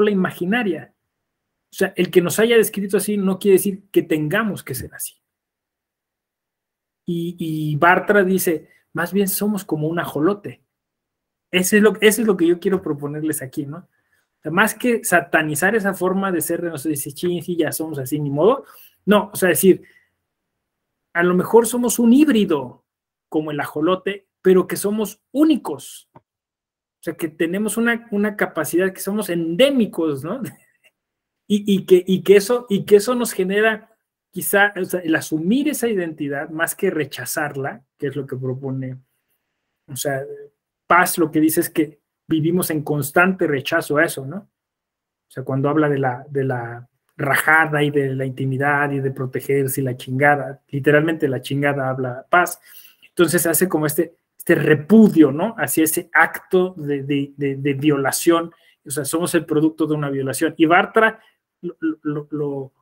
S1: imaginaria. O sea, el que nos haya descrito así no quiere decir que tengamos que ser así. Y Bartra dice, más bien somos como un ajolote. Eso es lo que yo quiero proponerles aquí, ¿no? O sea, más que satanizar esa forma de ser de nosotros, decir, sí, ya somos así, ni modo. No, o sea, decir, a lo mejor somos un híbrido como el ajolote, pero que somos únicos. O sea, que tenemos una capacidad, que somos endémicos, ¿no? Y que eso nos genera quizá, o sea, el asumir esa identidad más que rechazarla, que es lo que propone, o sea, Paz lo que dice es que vivimos en constante rechazo a eso, ¿no? O sea, cuando habla de la rajada y de la intimidad y de protegerse y la chingada, literalmente la chingada habla Paz. Entonces hace como este repudio, ¿no? Hacia ese acto de violación. O sea, somos el producto de una violación. Y Bartra lo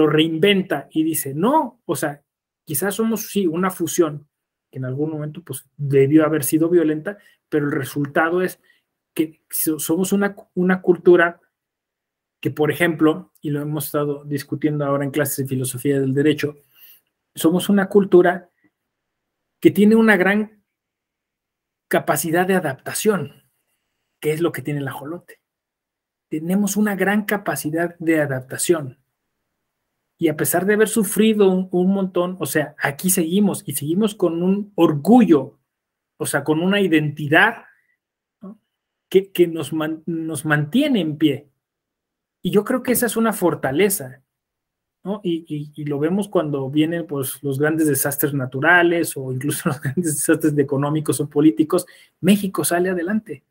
S1: reinventa y dice, no, o sea, quizás somos, sí, una fusión que en algún momento pues debió haber sido violenta, pero el resultado es que somos una cultura que, por ejemplo, y lo hemos estado discutiendo ahora en clases de filosofía del derecho, somos una cultura que tiene una gran capacidad de adaptación, que es lo que tiene el ajolote. Tenemos una gran capacidad de adaptación. Y a pesar de haber sufrido un montón, o sea, aquí seguimos y seguimos con un orgullo, o sea, con una identidad, ¿no? que nos mantiene en pie. Y yo creo que esa es una fortaleza, ¿no? Y lo vemos cuando vienen pues, los grandes desastres naturales o incluso los grandes desastres económicos o políticos, México sale adelante,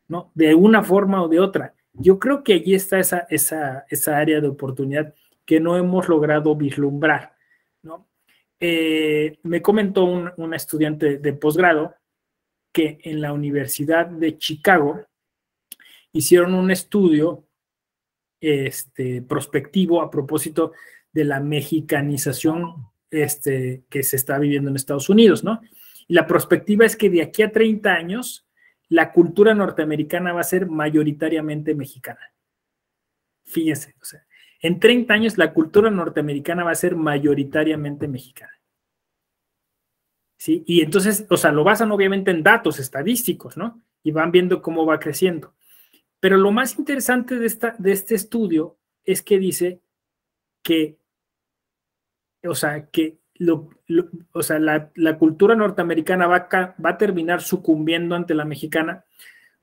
S1: ¿no? De una forma o de otra. Yo creo que allí está esa área de oportunidad que no hemos logrado vislumbrar, ¿no? Me comentó una estudiante de posgrado que en la Universidad de Chicago hicieron un estudio prospectivo a propósito de la mexicanización que se está viviendo en Estados Unidos, ¿no? Y la perspectiva es que de aquí a 30 años la cultura norteamericana va a ser mayoritariamente mexicana. Fíjense, o sea, en 30 años la cultura norteamericana va a ser mayoritariamente mexicana. ¿Sí? Y entonces, o sea, lo basan obviamente en datos estadísticos, ¿no? Y van viendo cómo va creciendo. Pero lo más interesante de este estudio es que dice que, o sea, que la cultura norteamericana va a terminar sucumbiendo ante la mexicana,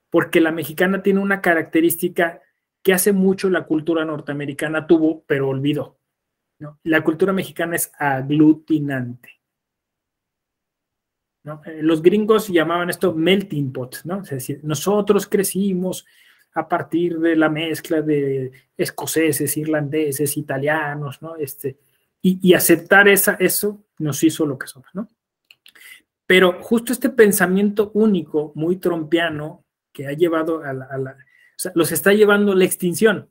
S1: porque la mexicana tiene una característica que hace mucho la cultura norteamericana tuvo, pero olvidó, ¿no? La cultura mexicana es aglutinante, ¿no? Los gringos llamaban esto melting pot, ¿no? Es decir, nosotros crecimos a partir de la mezcla de escoceses, irlandeses, italianos, ¿no? Y aceptar eso nos hizo lo que somos, ¿no? Pero justo este pensamiento único, muy trompiano, que ha llevado o sea, los está llevando a la extinción.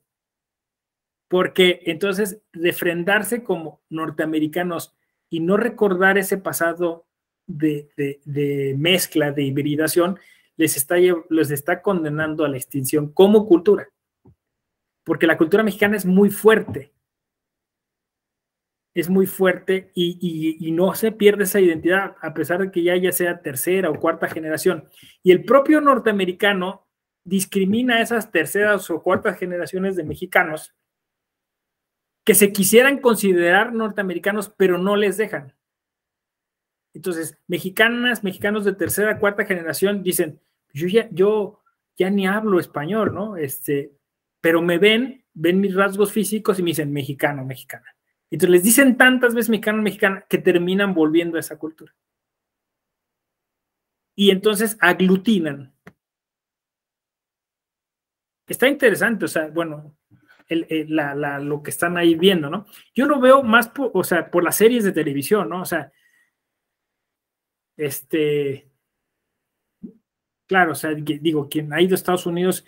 S1: Porque entonces, refrendarse como norteamericanos y no recordar ese pasado de mezcla, de hibridación, les está condenando a la extinción como cultura. Porque la cultura mexicana es muy fuerte y no se pierde esa identidad a pesar de que ya sea tercera o cuarta generación. Y el propio norteamericano discrimina a esas terceras o cuartas generaciones de mexicanos que se quisieran considerar norteamericanos, pero no les dejan. Entonces, mexicanos de tercera, cuarta generación dicen, yo ya ni hablo español, ¿no? Pero ven mis rasgos físicos y me dicen mexicano, mexicana. Entonces les dicen tantas veces mexicano, mexicana, que terminan volviendo a esa cultura. Y entonces aglutinan. Está interesante, o sea, bueno, lo que están ahí viendo, ¿no? Yo lo veo más por las series de televisión, ¿no? O sea, claro, o sea, digo, quien ha ido a Estados Unidos,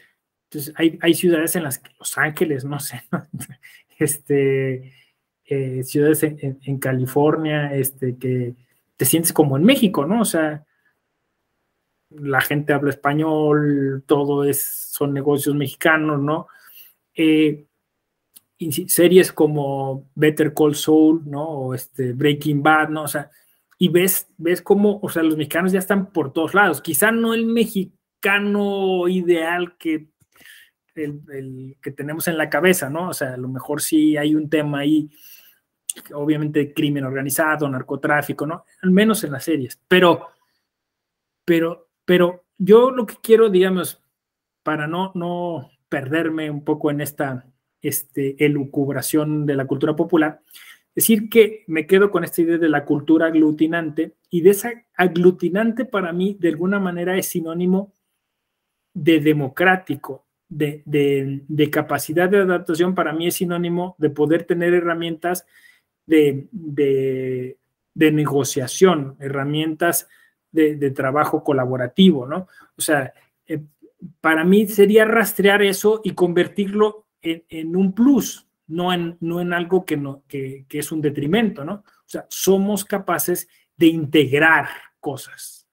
S1: entonces hay ciudades en las que Los Ángeles, no sé, ¿no? Ciudades en California, que te sientes como en México, ¿no? O sea, la gente habla español, son negocios mexicanos, ¿no? Series como Better Call Saul, ¿no? O Breaking Bad, ¿no? O sea, y ves cómo, o sea, los mexicanos ya están por todos lados. Quizá no el mexicano ideal el que tenemos en la cabeza, ¿no? O sea, a lo mejor sí hay un tema ahí, obviamente crimen organizado, narcotráfico, ¿no? Al menos en las series. Pero yo lo que quiero, digamos, para no perderme un poco en esta elucubración de la cultura popular, decir que me quedo con esta idea de la cultura aglutinante, y de esa aglutinante para mí de alguna manera es sinónimo de democrático, de capacidad de adaptación. Para mí es sinónimo de poder tener herramientas de negociación, herramientas de trabajo colaborativo, ¿no? O sea, para mí sería rastrear eso y convertirlo en un plus, no en algo que es un detrimento, ¿no? O sea, somos capaces de integrar cosas,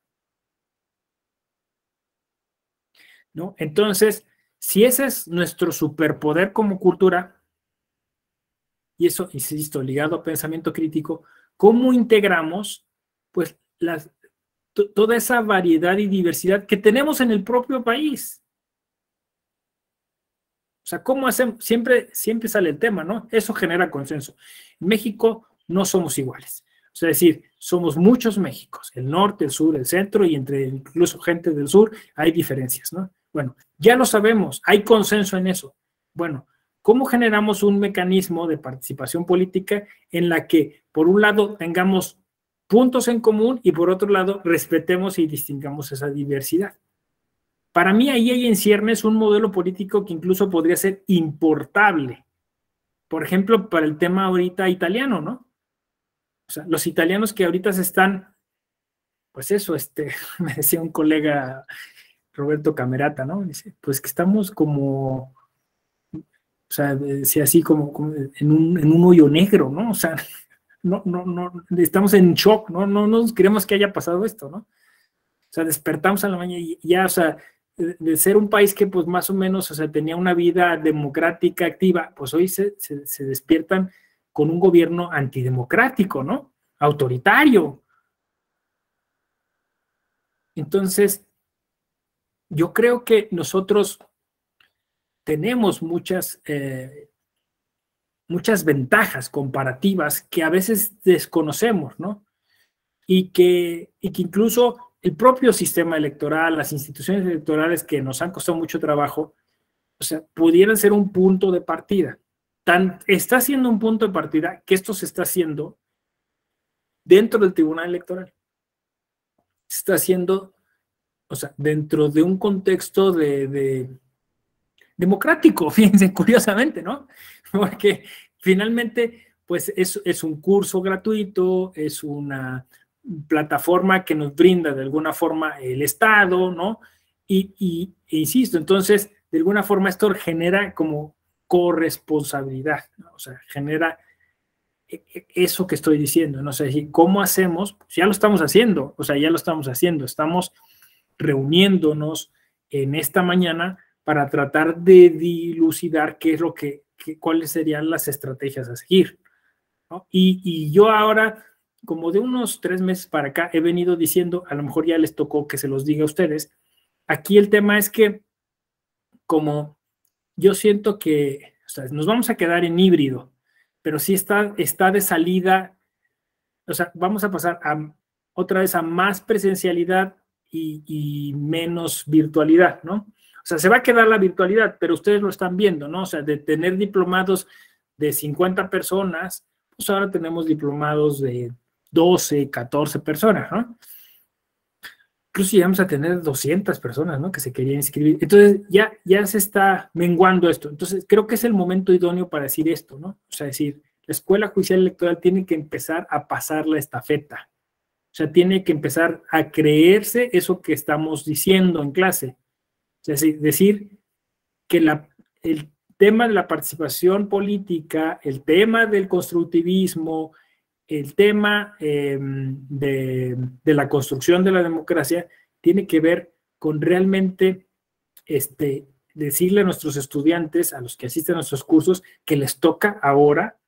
S1: ¿no? Entonces, si ese es nuestro superpoder como cultura, y eso, insisto, ligado a pensamiento crítico, ¿cómo integramos, pues, toda esa variedad y diversidad que tenemos en el propio país? O sea, ¿cómo hacemos? Siempre sale el tema, ¿no? Eso genera consenso. En México no somos iguales. O sea, es decir, somos muchos Méxicos, el norte, el sur, el centro, y entre incluso gente del sur hay diferencias, ¿no? Bueno, ya lo sabemos, hay consenso en eso. Bueno, ¿cómo generamos un mecanismo de participación política en la que, por un lado, tengamos puntos en común y, por otro lado, respetemos y distingamos esa diversidad? Para mí ahí hay en ciernes un modelo político que incluso podría ser importable. Por ejemplo, para el tema ahorita italiano, ¿no? O sea, los italianos que ahorita se están, pues eso, me decía un colega Roberto Camerata, ¿no? Dice, pues que estamos como, o sea, si así como en un hoyo negro, ¿no? O sea, no, estamos en shock, ¿no? No nos queremos que haya pasado esto, ¿no? O sea, despertamos a la mañana y ya, o sea, de ser un país que pues más o menos, o sea, tenía una vida democrática activa, pues hoy se despiertan con un gobierno antidemocrático, ¿no? Autoritario. Entonces, yo creo que nosotros tenemos muchas ventajas comparativas que a veces desconocemos, ¿no? Y que incluso el propio sistema electoral, las instituciones electorales que nos han costado mucho trabajo, o sea, pudieran ser un punto de partida. Está siendo un punto de partida que esto se está haciendo dentro del Tribunal Electoral. Se está haciendo, o sea, dentro de un contexto de democrático, fíjense, curiosamente, ¿no? Porque finalmente, pues es un curso gratuito, es una plataforma que nos brinda de alguna forma el Estado, ¿no? E insisto, entonces, de alguna forma esto genera como corresponsabilidad, ¿no? O sea, genera eso que estoy diciendo, no sé, ¿cómo hacemos? Pues ya lo estamos haciendo, o sea, ya lo estamos haciendo, estamos reuniéndonos en esta mañana para tratar de dilucidar qué es lo cuáles serían las estrategias a seguir, ¿no? Y yo ahora, como de unos 3 meses para acá, he venido diciendo, a lo mejor ya les tocó que se los diga a ustedes, aquí el tema es que como yo siento que, o sea, nos vamos a quedar en híbrido, pero sí está de salida, o sea, vamos a pasar otra vez a más presencialidad y menos virtualidad, ¿no? O sea, se va a quedar la virtualidad, pero ustedes lo están viendo, ¿no? O sea, de tener diplomados de 50 personas, pues ahora tenemos diplomados de 12, 14 personas, ¿no? Incluso llegamos a tener 200 personas, ¿no? Que se querían inscribir. Entonces, ya se está menguando esto. Entonces, creo que es el momento idóneo para decir esto, ¿no? O sea, decir, la Escuela Judicial Electoral tiene que empezar a pasar la estafeta. O sea, tiene que empezar a creerse eso que estamos diciendo en clase. O sea, decir que el tema de la participación política, el tema del constructivismo, el tema de la construcción de la democracia tiene que ver con realmente decirle a nuestros estudiantes, a los que asisten a nuestros cursos, que les toca ahora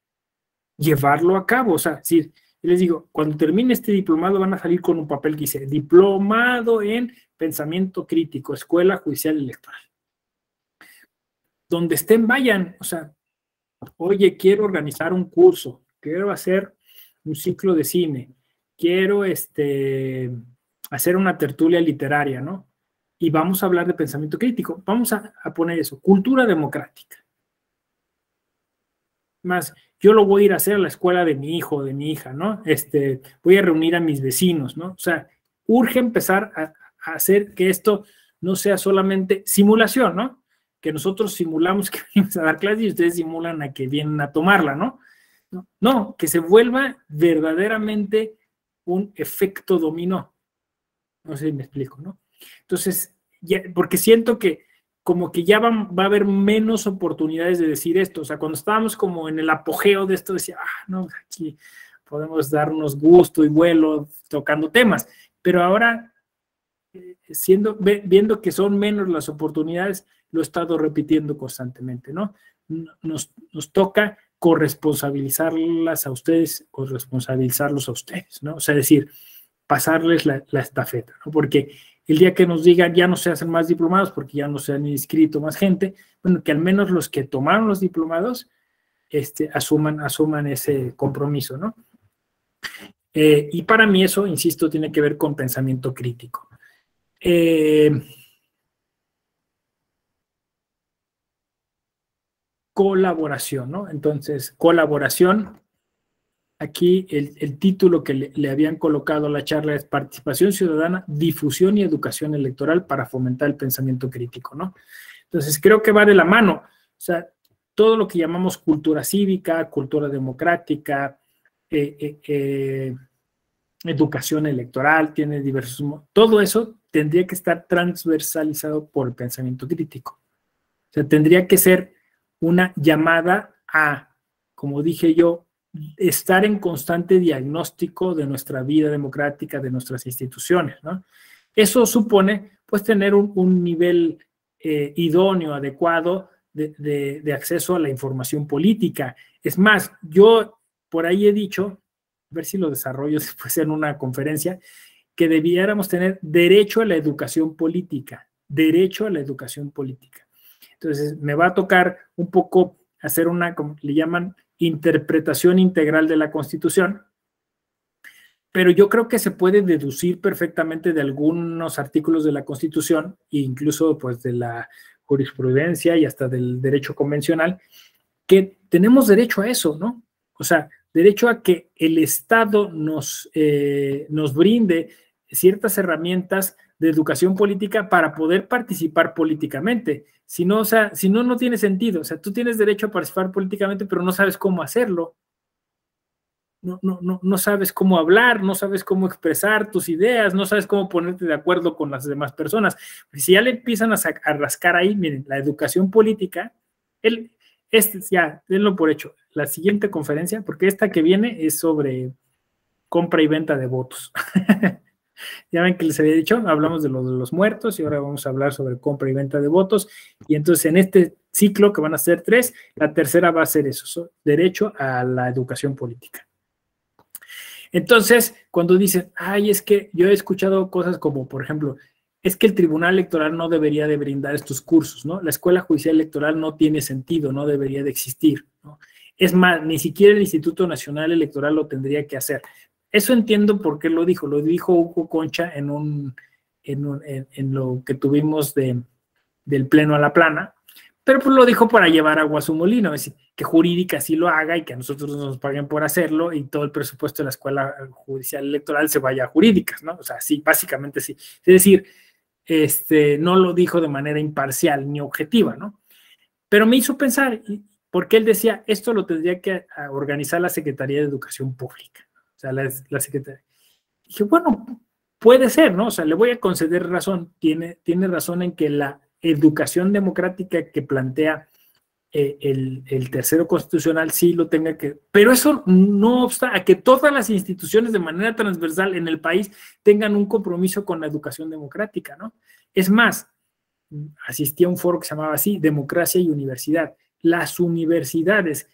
S1: llevarlo a cabo. O sea, decir, les digo, cuando termine este diplomado van a salir con un papel que dice diplomado en pensamiento crítico, Escuela Judicial Electoral. Donde estén, vayan. O sea, oye, quiero organizar un curso, quiero hacer un ciclo de cine, quiero hacer una tertulia literaria, ¿no? Y vamos a hablar de pensamiento crítico. Vamos a poner eso, cultura democrática. Más, yo lo voy a ir a hacer a la escuela de mi hijo, de mi hija, ¿no? Voy a reunir a mis vecinos, ¿no? O sea, urge empezar a hacer que esto no sea solamente simulación, ¿no? Que nosotros simulamos que venimos a dar clases y ustedes simulan a que vienen a tomarla, ¿no? No, que se vuelva verdaderamente un efecto dominó. No sé si me explico, ¿no? Entonces, porque siento que como que ya va a haber menos oportunidades de decir esto. O sea, cuando estábamos como en el apogeo de esto, decía, no, aquí podemos darnos gusto y vuelo tocando temas. Pero ahora, viendo que son menos las oportunidades, lo he estado repitiendo constantemente, ¿no? Nos toca corresponsabilizarlas a ustedes, corresponsabilizarlos a ustedes, ¿no? O sea, decir, pasarles la estafeta, ¿no? Porque el día que nos digan ya no se hacen más diplomados porque ya no se han inscrito más gente, bueno, que al menos los que tomaron los diplomados asuman ese compromiso, ¿no? Y para mí eso, insisto, tiene que ver con pensamiento crítico. Colaboración, ¿no? Entonces, colaboración. Aquí el título que le habían colocado a la charla es Participación Ciudadana, Difusión y Educación Electoral para fomentar el pensamiento crítico, ¿no? Entonces, creo que va de la mano. O sea, todo lo que llamamos cultura cívica, cultura democrática, educación electoral, tiene diversos, todo eso tendría que estar transversalizado por el pensamiento crítico. O sea, tendría que ser una llamada a, como dije yo, estar en constante diagnóstico de nuestra vida democrática, de nuestras instituciones, ¿no? Eso supone, pues, tener un nivel idóneo, adecuado de acceso a la información política. Es más, yo por ahí he dicho, a ver si lo desarrollo después en una conferencia, que debiéramos tener derecho a la educación política, derecho a la educación política. Entonces, me va a tocar un poco hacer una, como le llaman, interpretación integral de la Constitución, pero yo creo que se puede deducir perfectamente de algunos artículos de la Constitución e incluso pues de la jurisprudencia y hasta del derecho convencional, que tenemos derecho a eso, ¿no? O sea, derecho a que el Estado nos brinde ciertas herramientas de educación política para poder participar políticamente. Si no, o sea, si no, no tiene sentido. O sea, tú tienes derecho a participar políticamente, pero no sabes cómo hacerlo. No sabes cómo hablar, no sabes cómo expresar tus ideas, no sabes cómo ponerte de acuerdo con las demás personas. Si ya le empiezan a rascar ahí, miren, la educación política, ya, denlo por hecho. La siguiente conferencia, porque esta que viene es sobre compra y venta de votos. Ya ven que les había dicho, hablamos de los muertos y ahora vamos a hablar sobre compra y venta de votos. Y entonces en este ciclo, que van a ser 3, la tercera va a ser eso, derecho a la educación política. Entonces, cuando dicen, ay, es que yo he escuchado cosas como, por ejemplo, es que el Tribunal Electoral no debería de brindar estos cursos, ¿no? La Escuela Judicial Electoral no tiene sentido, no debería de existir, ¿no? Es más, ni siquiera el Instituto Nacional Electoral lo tendría que hacer. Eso entiendo por qué lo dijo Hugo Concha en lo que tuvimos del Pleno a la Plana, pero pues lo dijo para llevar agua a su molino, es decir, que Jurídica sí lo haga y que a nosotros nos paguen por hacerlo y todo el presupuesto de la Escuela Judicial Electoral se vaya a Jurídicas, ¿no? O sea, sí, básicamente sí. Es decir, no lo dijo de manera imparcial ni objetiva, ¿no? Pero me hizo pensar, porque él decía, esto lo tendría que organizar la Secretaría de Educación Pública, o sea, la Secretaría. Dije, bueno, puede ser, ¿no? O sea, le voy a conceder razón, tiene razón en que la educación democrática que plantea el tercero constitucional sí lo tenga que, pero eso no obsta a que todas las instituciones de manera transversal en el país tengan un compromiso con la educación democrática, ¿no? Es más, asistí a un foro que se llamaba así, Democracia y Universidad. Las universidades,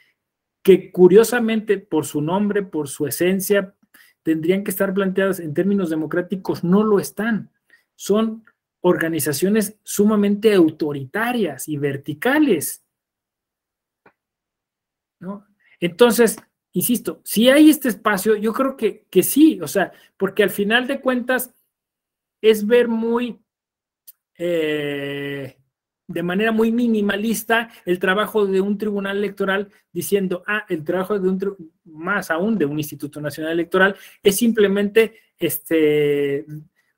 S1: que curiosamente por su nombre, por su esencia, tendrían que estar planteadas en términos democráticos, no lo están. Son organizaciones sumamente autoritarias y verticales, ¿no? Entonces, insisto, si hay este espacio, yo creo que sí, o sea, porque al final de cuentas es ver muy, de manera muy minimalista el trabajo de un tribunal electoral diciendo, el trabajo de más aún de un Instituto Nacional Electoral es simplemente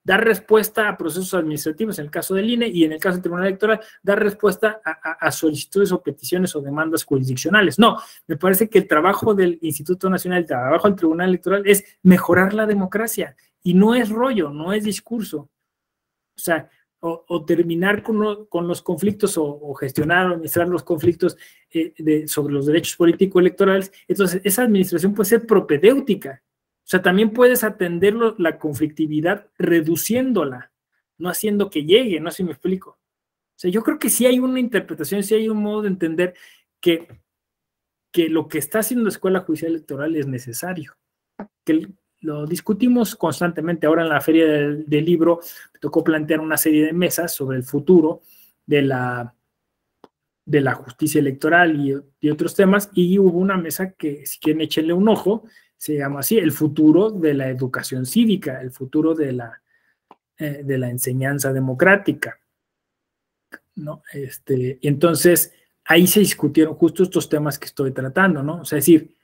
S1: dar respuesta a procesos administrativos en el caso del INE y en el caso del Tribunal Electoral dar respuesta a solicitudes o peticiones o demandas jurisdiccionales. No, me parece que el trabajo del Instituto Nacional, el trabajo del Tribunal Electoral es mejorar la democracia y no es rollo, no es discurso. O sea, o terminar con los conflictos o gestionar o administrar los conflictos sobre los derechos político-electorales. Entonces, esa administración puede ser propedéutica. O sea, también puedes atender la conflictividad reduciéndola, no haciendo que llegue, no sé si me explico. O sea, yo creo que sí hay una interpretación, sí hay un modo de entender que lo que está haciendo la Escuela Judicial Electoral es necesario, que lo discutimos constantemente. Ahora en la Feria del Libro me tocó plantear una serie de mesas sobre el futuro de la justicia electoral y otros temas, y hubo una mesa que, si quieren échenle un ojo, se llama así, el futuro de la educación cívica, el futuro de la enseñanza democrática, ¿no? Entonces, ahí se discutieron justo estos temas que estoy tratando, ¿no? O sea, es decir,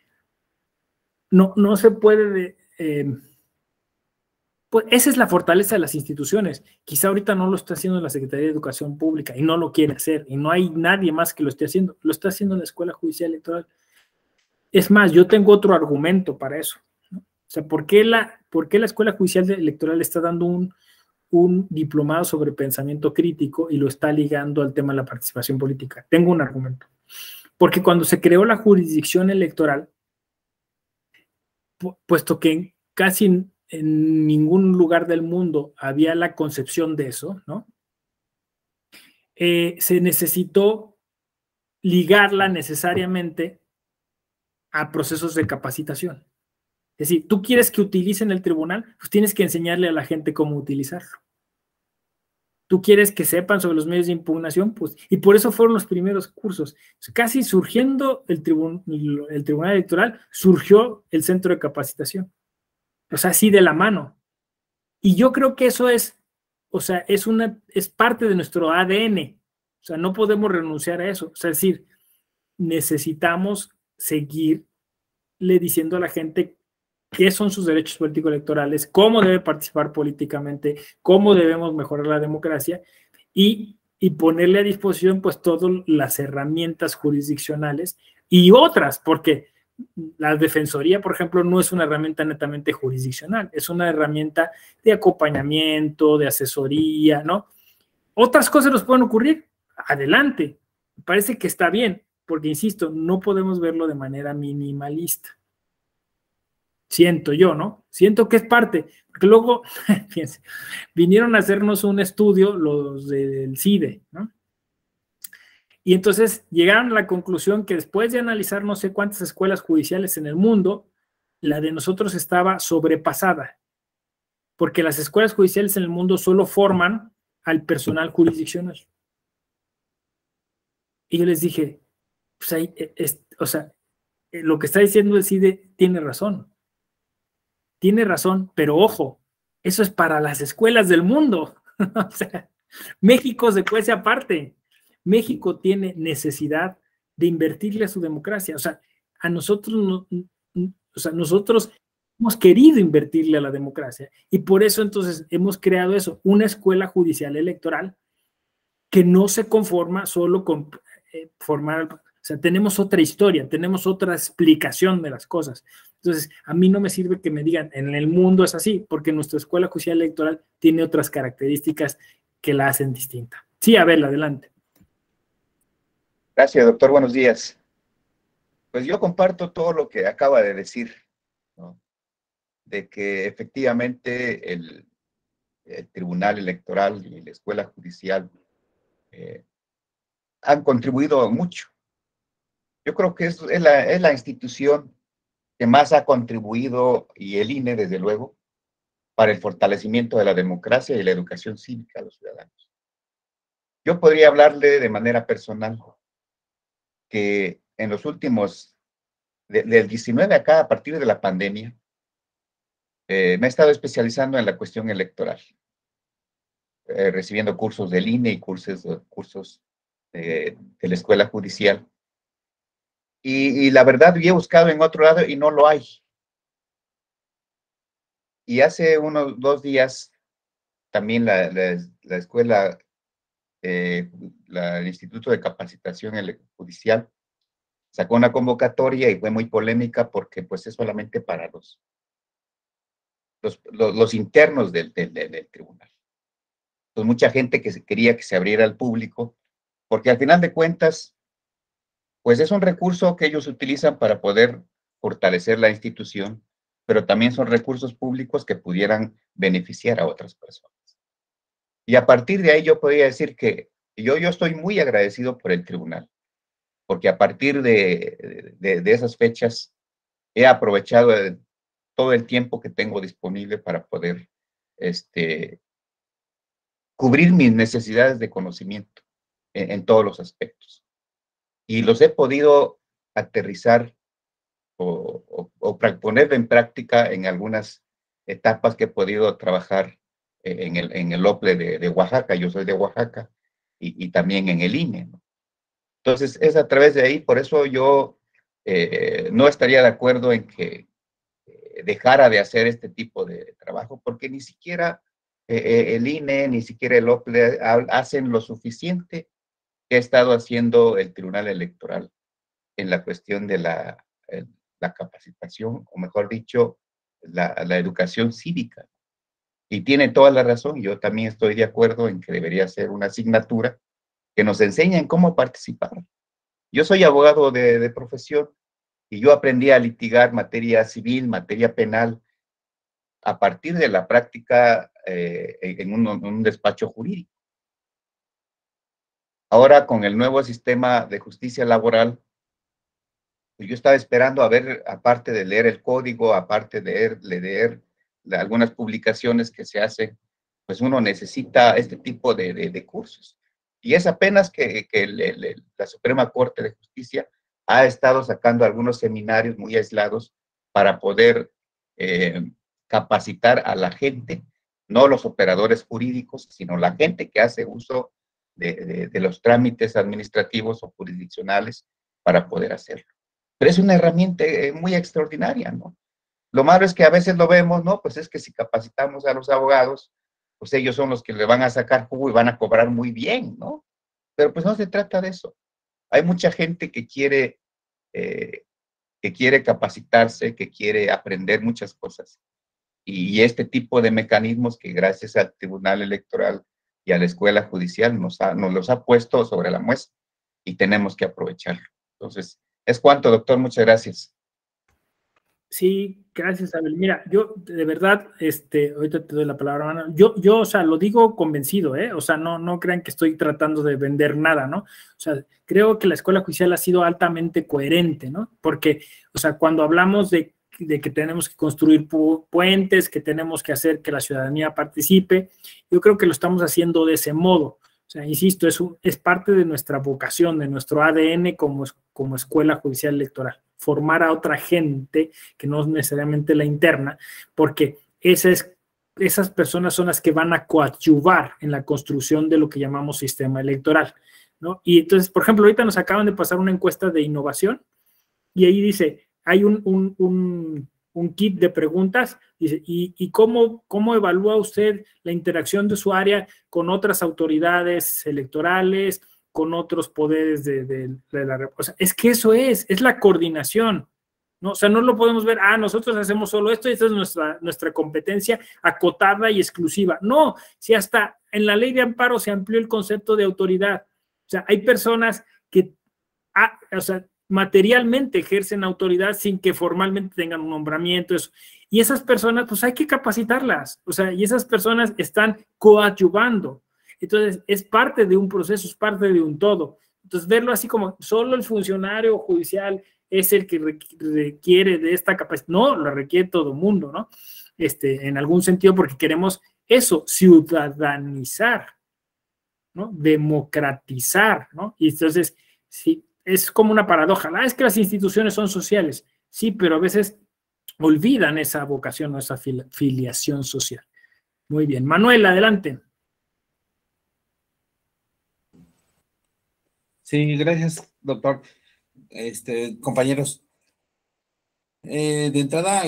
S1: no se puede... pues esa es la fortaleza de las instituciones. Quizá ahorita no lo está haciendo la Secretaría de Educación Pública y no lo quiere hacer y no hay nadie más que lo esté haciendo. Lo está haciendo la Escuela Judicial Electoral. Es más, yo tengo otro argumento para eso, ¿no? O sea, ¿por qué ¿por qué la Escuela Judicial Electoral está dando un diplomado sobre pensamiento crítico y lo está ligando al tema de la participación política? Tengo un argumento. Porque cuando se creó la jurisdicción electoral, puesto que casi en ningún lugar del mundo había la concepción de eso, ¿no? Se necesitó ligarla necesariamente a procesos de capacitación. Es decir, tú quieres que utilicen el tribunal, pues tienes que enseñarle a la gente cómo utilizarlo. Tú quieres que sepan sobre los medios de impugnación, pues, y por eso fueron los primeros cursos. Casi surgiendo el Tribunal Electoral, surgió el centro de capacitación. O sea, así de la mano. Y yo creo que eso es, o sea, es parte de nuestro ADN. O sea, no podemos renunciar a eso. O sea, es decir, necesitamos seguirle diciendo a la gente qué son sus derechos políticos electorales, cómo debe participar políticamente, cómo debemos mejorar la democracia y ponerle a disposición pues todas las herramientas jurisdiccionales y otras, porque la defensoría, por ejemplo, no es una herramienta netamente jurisdiccional, es una herramienta de acompañamiento, de asesoría, ¿no? Otras cosas nos pueden ocurrir, adelante, parece que está bien, porque insisto, no podemos verlo de manera minimalista. Siento yo, ¿no? Siento que es parte, porque luego, fíjense, vinieron a hacernos un estudio los del CIDE, ¿no? Y entonces llegaron a la conclusión que después de analizar no sé cuántas escuelas judiciales en el mundo, la de nosotros estaba sobrepasada, porque las escuelas judiciales en el mundo solo forman al personal jurisdiccional. Y yo les dije, pues ahí, o sea, lo que está diciendo el CIDE tiene razón, pero ojo, eso es para las escuelas del mundo. O sea, México se cuece aparte. México tiene necesidad de invertirle a su democracia. O sea, a nosotros, o sea, nosotros hemos querido invertirle a la democracia y por eso entonces hemos creado eso, una escuela judicial electoral que no se conforma solo con formar, o sea, tenemos otra historia, tenemos otra explicación de las cosas. Entonces, a mí no me sirve que me digan, en el mundo es así, porque nuestra escuela judicial electoral tiene otras características que la hacen distinta. Sí, Abel, adelante.
S2: Gracias, doctor. Buenos días. Pues yo comparto todo lo que acaba de decir, ¿no? De que efectivamente el Tribunal Electoral y la Escuela Judicial han contribuido mucho. Yo creo que es la institución que más ha contribuido, y el INE, desde luego, para el fortalecimiento de la democracia y la educación cívica a los ciudadanos. Yo podría hablarle de manera personal que en los últimos, del 19 acá, a partir de la pandemia, me he estado especializando en la cuestión electoral, recibiendo cursos del INE y cursos de la Escuela Judicial. Y la verdad, yo he buscado en otro lado y no lo hay. Y hace unos 2 días, también la escuela, el Instituto de Capacitación Judicial, sacó una convocatoria y fue muy polémica porque pues es solamente para los internos del tribunal. Pues mucha gente que quería que se abriera al público, porque al final de cuentas, pues es un recurso que ellos utilizan para poder fortalecer la institución, pero también son recursos públicos que pudieran beneficiar a otras personas. Y a partir de ahí yo podría decir que yo estoy muy agradecido por el tribunal, porque a partir de esas fechas he aprovechado todo el tiempo que tengo disponible para poder cubrir mis necesidades de conocimiento en todos los aspectos. Y los he podido aterrizar o poner en práctica en algunas etapas que he podido trabajar en el OPLE de Oaxaca. Yo soy de Oaxaca y también en el INE, ¿no? Entonces, es a través de ahí, por eso yo no estaría de acuerdo en que dejara de hacer este tipo de trabajo, porque ni siquiera el INE, ni siquiera el OPLE hacen lo suficiente que ha estado haciendo el Tribunal Electoral en la cuestión de la capacitación, o mejor dicho, la educación cívica. Y tiene toda la razón, yo también estoy de acuerdo en que debería ser una asignatura que nos enseñe en cómo participar. Yo soy abogado de profesión y yo aprendí a litigar materia civil, materia penal, a partir de la práctica en un despacho jurídico. Ahora, con el nuevo sistema de justicia laboral, pues yo estaba esperando a ver, aparte de leer el código, aparte de leer algunas publicaciones que se hacen, pues uno necesita este tipo de cursos. Y es apenas que la Suprema Corte de Justicia ha estado sacando algunos seminarios muy aislados para poder capacitar a la gente, no los operadores jurídicos, sino la gente que hace uso de los trámites administrativos o jurisdiccionales para poder hacerlo. Pero es una herramienta muy extraordinaria, ¿no? Lo malo es que a veces lo vemos, ¿no? Pues es que si capacitamos a los abogados, pues ellos son los que le van a sacar jugo y van a cobrar muy bien, ¿no? Pero pues no se trata de eso. Hay mucha gente que quiere capacitarse, que quiere aprender muchas cosas. Y este tipo de mecanismos que gracias al Tribunal Electoral y a la Escuela Judicial nos los ha puesto sobre la muestra y tenemos que aprovecharlo. Entonces, es cuanto, doctor. Muchas gracias.
S1: Sí, gracias, Abel. Mira, yo de verdad, ahorita te doy la palabra, Manuel. Yo, o sea, lo digo convencido, ¿eh? O sea, no crean que estoy tratando de vender nada, ¿no? O sea, creo que la Escuela Judicial ha sido altamente coherente, ¿no? Porque, o sea, cuando hablamos de que tenemos que construir puentes, que tenemos que hacer que la ciudadanía participe, yo creo que lo estamos haciendo de ese modo. O sea, insisto, es parte de nuestra vocación, de nuestro ADN como Escuela Judicial Electoral, formar a otra gente que no es necesariamente la interna, porque esas personas son las que van a coadyuvar en la construcción de lo que llamamos sistema electoral, ¿no? Y entonces, por ejemplo, ahorita nos acaban de pasar una encuesta de innovación y ahí dice, hay un kit de preguntas, dice, ¿y cómo evalúa usted la interacción de su área con otras autoridades electorales, con otros poderes de la... O sea, es que eso es la coordinación, ¿no? O sea, no lo podemos ver, nosotros hacemos solo esto y esta es nuestra competencia acotada y exclusiva. No, si hasta en la ley de amparo se amplió el concepto de autoridad. O sea, hay personas que, o sea, materialmente ejercen autoridad sin que formalmente tengan un nombramiento, eso. Y esas personas, pues hay que capacitarlas, o sea, y esas personas están coadyuvando. Entonces, es parte de un proceso, es parte de un todo. Entonces, verlo así como solo el funcionario judicial es el que requiere de esta capacidad. No, lo requiere todo el mundo, ¿no? En algún sentido, porque queremos eso, ciudadanizar, ¿no? Democratizar, ¿no? Y entonces, sí, es como una paradoja. Es que las instituciones son sociales. Sí, pero a veces olvidan esa vocación o esa filiación social. Muy bien. Manuel, adelante.
S3: Sí, gracias, doctor. Compañeros, de entrada,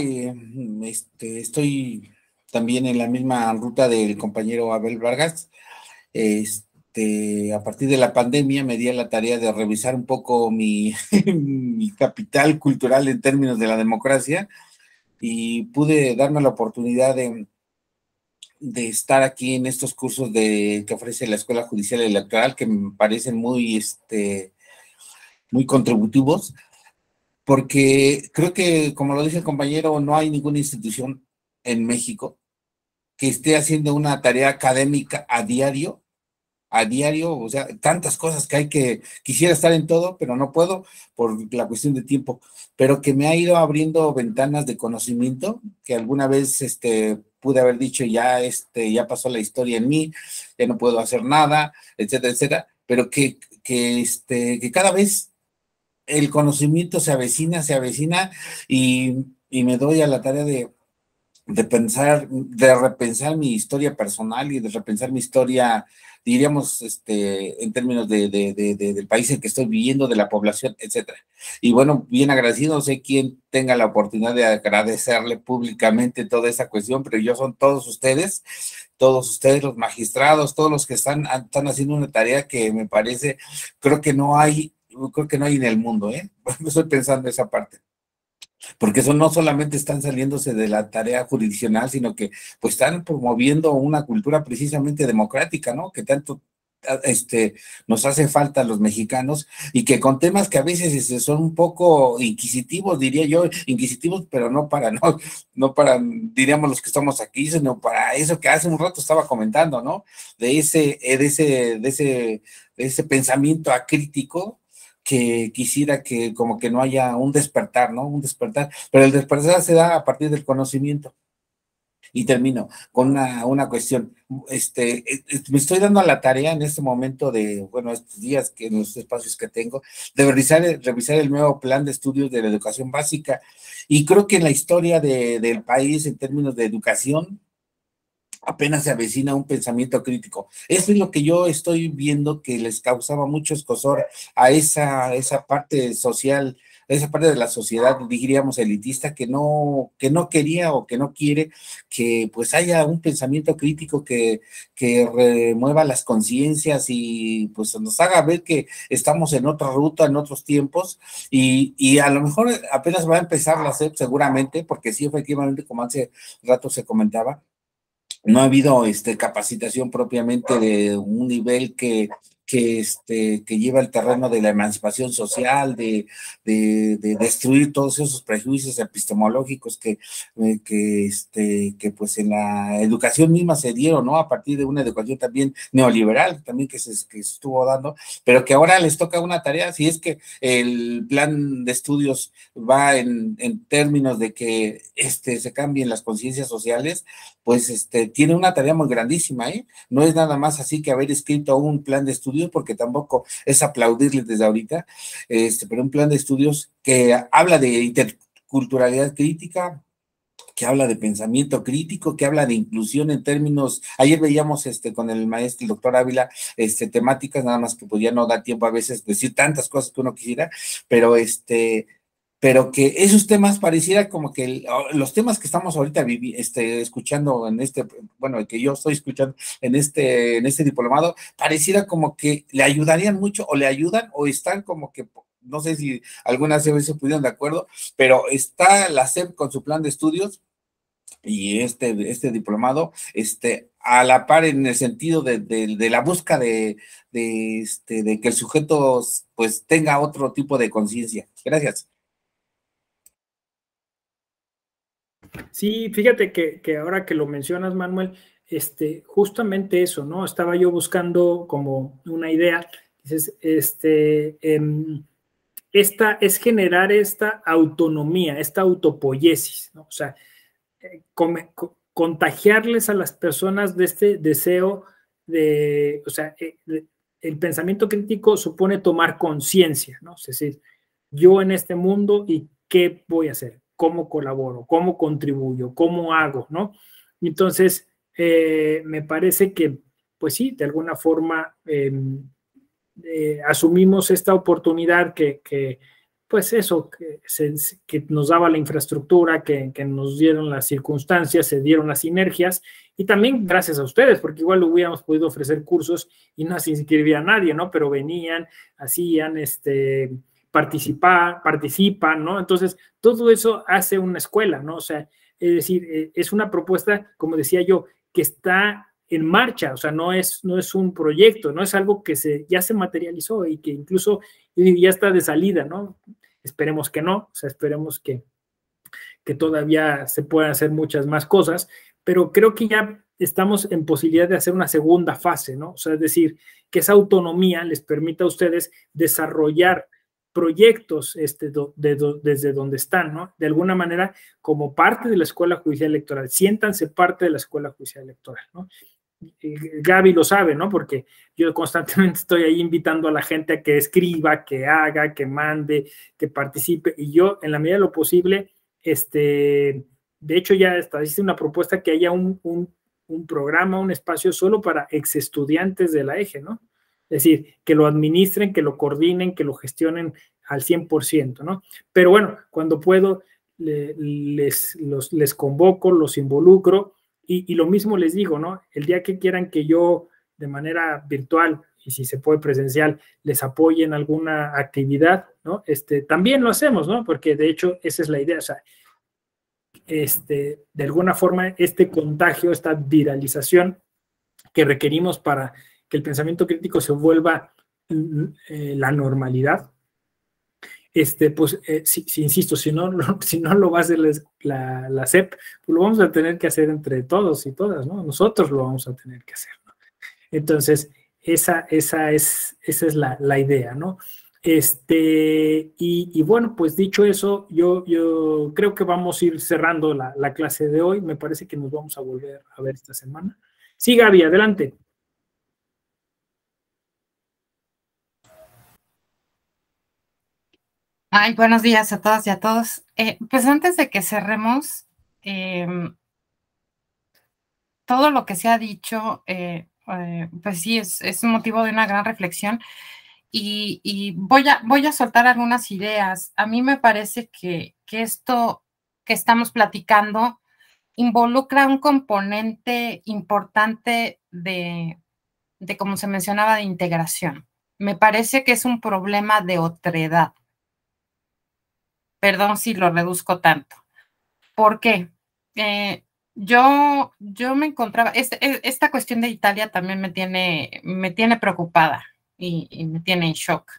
S3: estoy también en la misma ruta del compañero Abel Vargas. A partir de la pandemia me di a la tarea de revisar un poco mi capital cultural en términos de la democracia y pude darme la oportunidad de estar aquí en estos cursos que ofrece la Escuela Judicial Electoral, que me parecen muy contributivos, porque creo que, como lo dice el compañero, no hay ninguna institución en México que esté haciendo una tarea académica a diario, o sea, tantas cosas que quisiera estar en todo, pero no puedo por la cuestión de tiempo, pero que me ha ido abriendo ventanas de conocimiento que alguna vez pude haber dicho ya pasó la historia en mí, ya no puedo hacer nada, etcétera, etcétera, pero que cada vez el conocimiento se avecina y me doy a la tarea de repensar mi historia personal y de repensar mi historia, diríamos, en términos del país en que estoy viviendo, de la población, etcétera. Y bueno, bien agradecido, sé quién tenga la oportunidad de agradecerle públicamente toda esa cuestión, pero son todos ustedes los magistrados, todos los que están haciendo una tarea que me parece, creo que no hay en el mundo, ¿eh? Estoy pensando esa parte. porque eso no solamente están saliéndose de la tarea jurisdiccional, sino que pues están promoviendo una cultura precisamente democrática, ¿no? Que tanto nos hace falta a los mexicanos y que con temas que a veces son un poco inquisitivos, diría yo, inquisitivos, pero no para, diríamos los que estamos aquí, sino para eso que hace un rato estaba comentando, ¿no? De ese pensamiento acrítico que quisiera que como que no haya un despertar, ¿no? Un despertar, pero el despertar se da a partir del conocimiento. Y termino con una cuestión. Me estoy dando a la tarea en este momento bueno, estos días, que en los espacios que tengo, de revisar el nuevo plan de estudios de la educación básica. Y creo que en la historia del país, en términos de educación, apenas se avecina un pensamiento crítico. Eso es lo que yo estoy viendo que les causaba mucho escozor a esa parte social, esa parte de la sociedad, diríamos, elitista, que no quería o que no quiere que pues haya un pensamiento crítico que remueva las conciencias y pues nos haga ver que estamos en otra ruta, en otros tiempos, y a lo mejor apenas va a empezar la SEP seguramente, porque sí, efectivamente, como hace rato se comentaba, no ha habido capacitación propiamente de un nivel que lleva el terreno de la emancipación social, de destruir todos esos prejuicios epistemológicos que pues en la educación misma se dieron, ¿no? A partir de una educación también neoliberal, también que se estuvo dando, pero que ahora les toca una tarea, si es que el plan de estudios va en términos de que se cambien las conciencias sociales, pues tiene una tarea muy grandísima, ¿eh? No es nada más así que haber escrito un plan de estudios, porque tampoco es aplaudirles desde ahorita, pero un plan de estudios que habla de interculturalidad crítica, que habla de pensamiento crítico, que habla de inclusión en términos, ayer veíamos con el maestro, el doctor Ávila, temáticas, nada más que pues ya no da tiempo a veces decir tantas cosas que uno quisiera, pero pero que esos temas pareciera como que los temas que estamos ahorita escuchando bueno, que yo estoy escuchando en este diplomado, pareciera como que le ayudarían mucho, o le ayudan, o están como que, no sé si algunas veces se pudieron de acuerdo, pero está la SEP con su plan de estudios y este diplomado, a la par en el sentido de la búsqueda de que el sujeto pues tenga otro tipo de conciencia. Gracias.
S1: Sí, fíjate que ahora que lo mencionas, Manuel, justamente eso, ¿no? Estaba yo buscando como una idea. Dices, esta es generar esta autonomía, esta autopoiesis, ¿no? O sea, contagiarles a las personas de este deseo o sea, el pensamiento crítico supone tomar conciencia, ¿no? Es decir, yo en este mundo y qué voy a hacer, cómo colaboro, cómo contribuyo, cómo hago, ¿no? Entonces, me parece que, pues sí, de alguna forma asumimos esta oportunidad pues eso, que nos daba la infraestructura, que nos dieron las circunstancias, se dieron las sinergias, y también gracias a ustedes, porque igual hubiéramos podido ofrecer cursos y no se inscribía nadie, ¿no? Pero venían, hacían, participan, ¿no? Entonces, todo eso hace una escuela, ¿no? O sea, es decir, es una propuesta, como decía yo, que está en marcha, o sea, no es un proyecto, no es algo que ya se materializó y que incluso ya está de salida, ¿no? Esperemos que no, o sea, esperemos que todavía se puedan hacer muchas más cosas, pero creo que ya estamos en posibilidad de hacer una segunda fase, ¿no? O sea, es decir, que esa autonomía les permita a ustedes desarrollar proyectos desde donde están, ¿no? De alguna manera, como parte de la Escuela Judicial Electoral, siéntanse parte de la Escuela Judicial Electoral, ¿no? Gaby lo sabe, ¿no? Porque yo constantemente estoy ahí invitando a la gente a que escriba, que haga, que mande, que participe, y yo, en la medida de lo posible, de hecho ya hice una propuesta que haya un programa, un espacio solo para ex estudiantes de la EGE, ¿no? Es decir, que lo administren, que lo coordinen, que lo gestionen al 100%, ¿no? Pero bueno, cuando puedo, les convoco, los involucro, y lo mismo les digo, ¿no? El día que quieran que yo de manera virtual y si se puede presencial, les apoye en alguna actividad, ¿no? También lo hacemos, ¿no? Porque de hecho esa es la idea, o sea, de alguna forma este contagio, esta viralización que requerimos para que el pensamiento crítico se vuelva la normalidad, pues, insisto, si no lo va a hacer la SEP, pues lo vamos a tener que hacer entre todos y todas, ¿no? Nosotros lo vamos a tener que hacer, ¿no? Entonces, esa es la idea, ¿no? Y bueno, pues dicho eso, yo creo que vamos a ir cerrando la clase de hoy. Me parece que nos vamos a volver a ver esta semana. Sí, Gaby, adelante.
S4: Ay, buenos días a todas y a todos. Pues antes de que cerremos, todo lo que se ha dicho, pues sí, es un motivo de una gran reflexión y voy a soltar algunas ideas. A mí me parece que esto que estamos platicando involucra un componente importante de, como se mencionaba, de integración. Me parece que es un problema de otredad. Perdón si lo reduzco tanto. ¿Por qué? Yo me encontraba, esta cuestión de Italia también me tiene preocupada y me tiene en shock.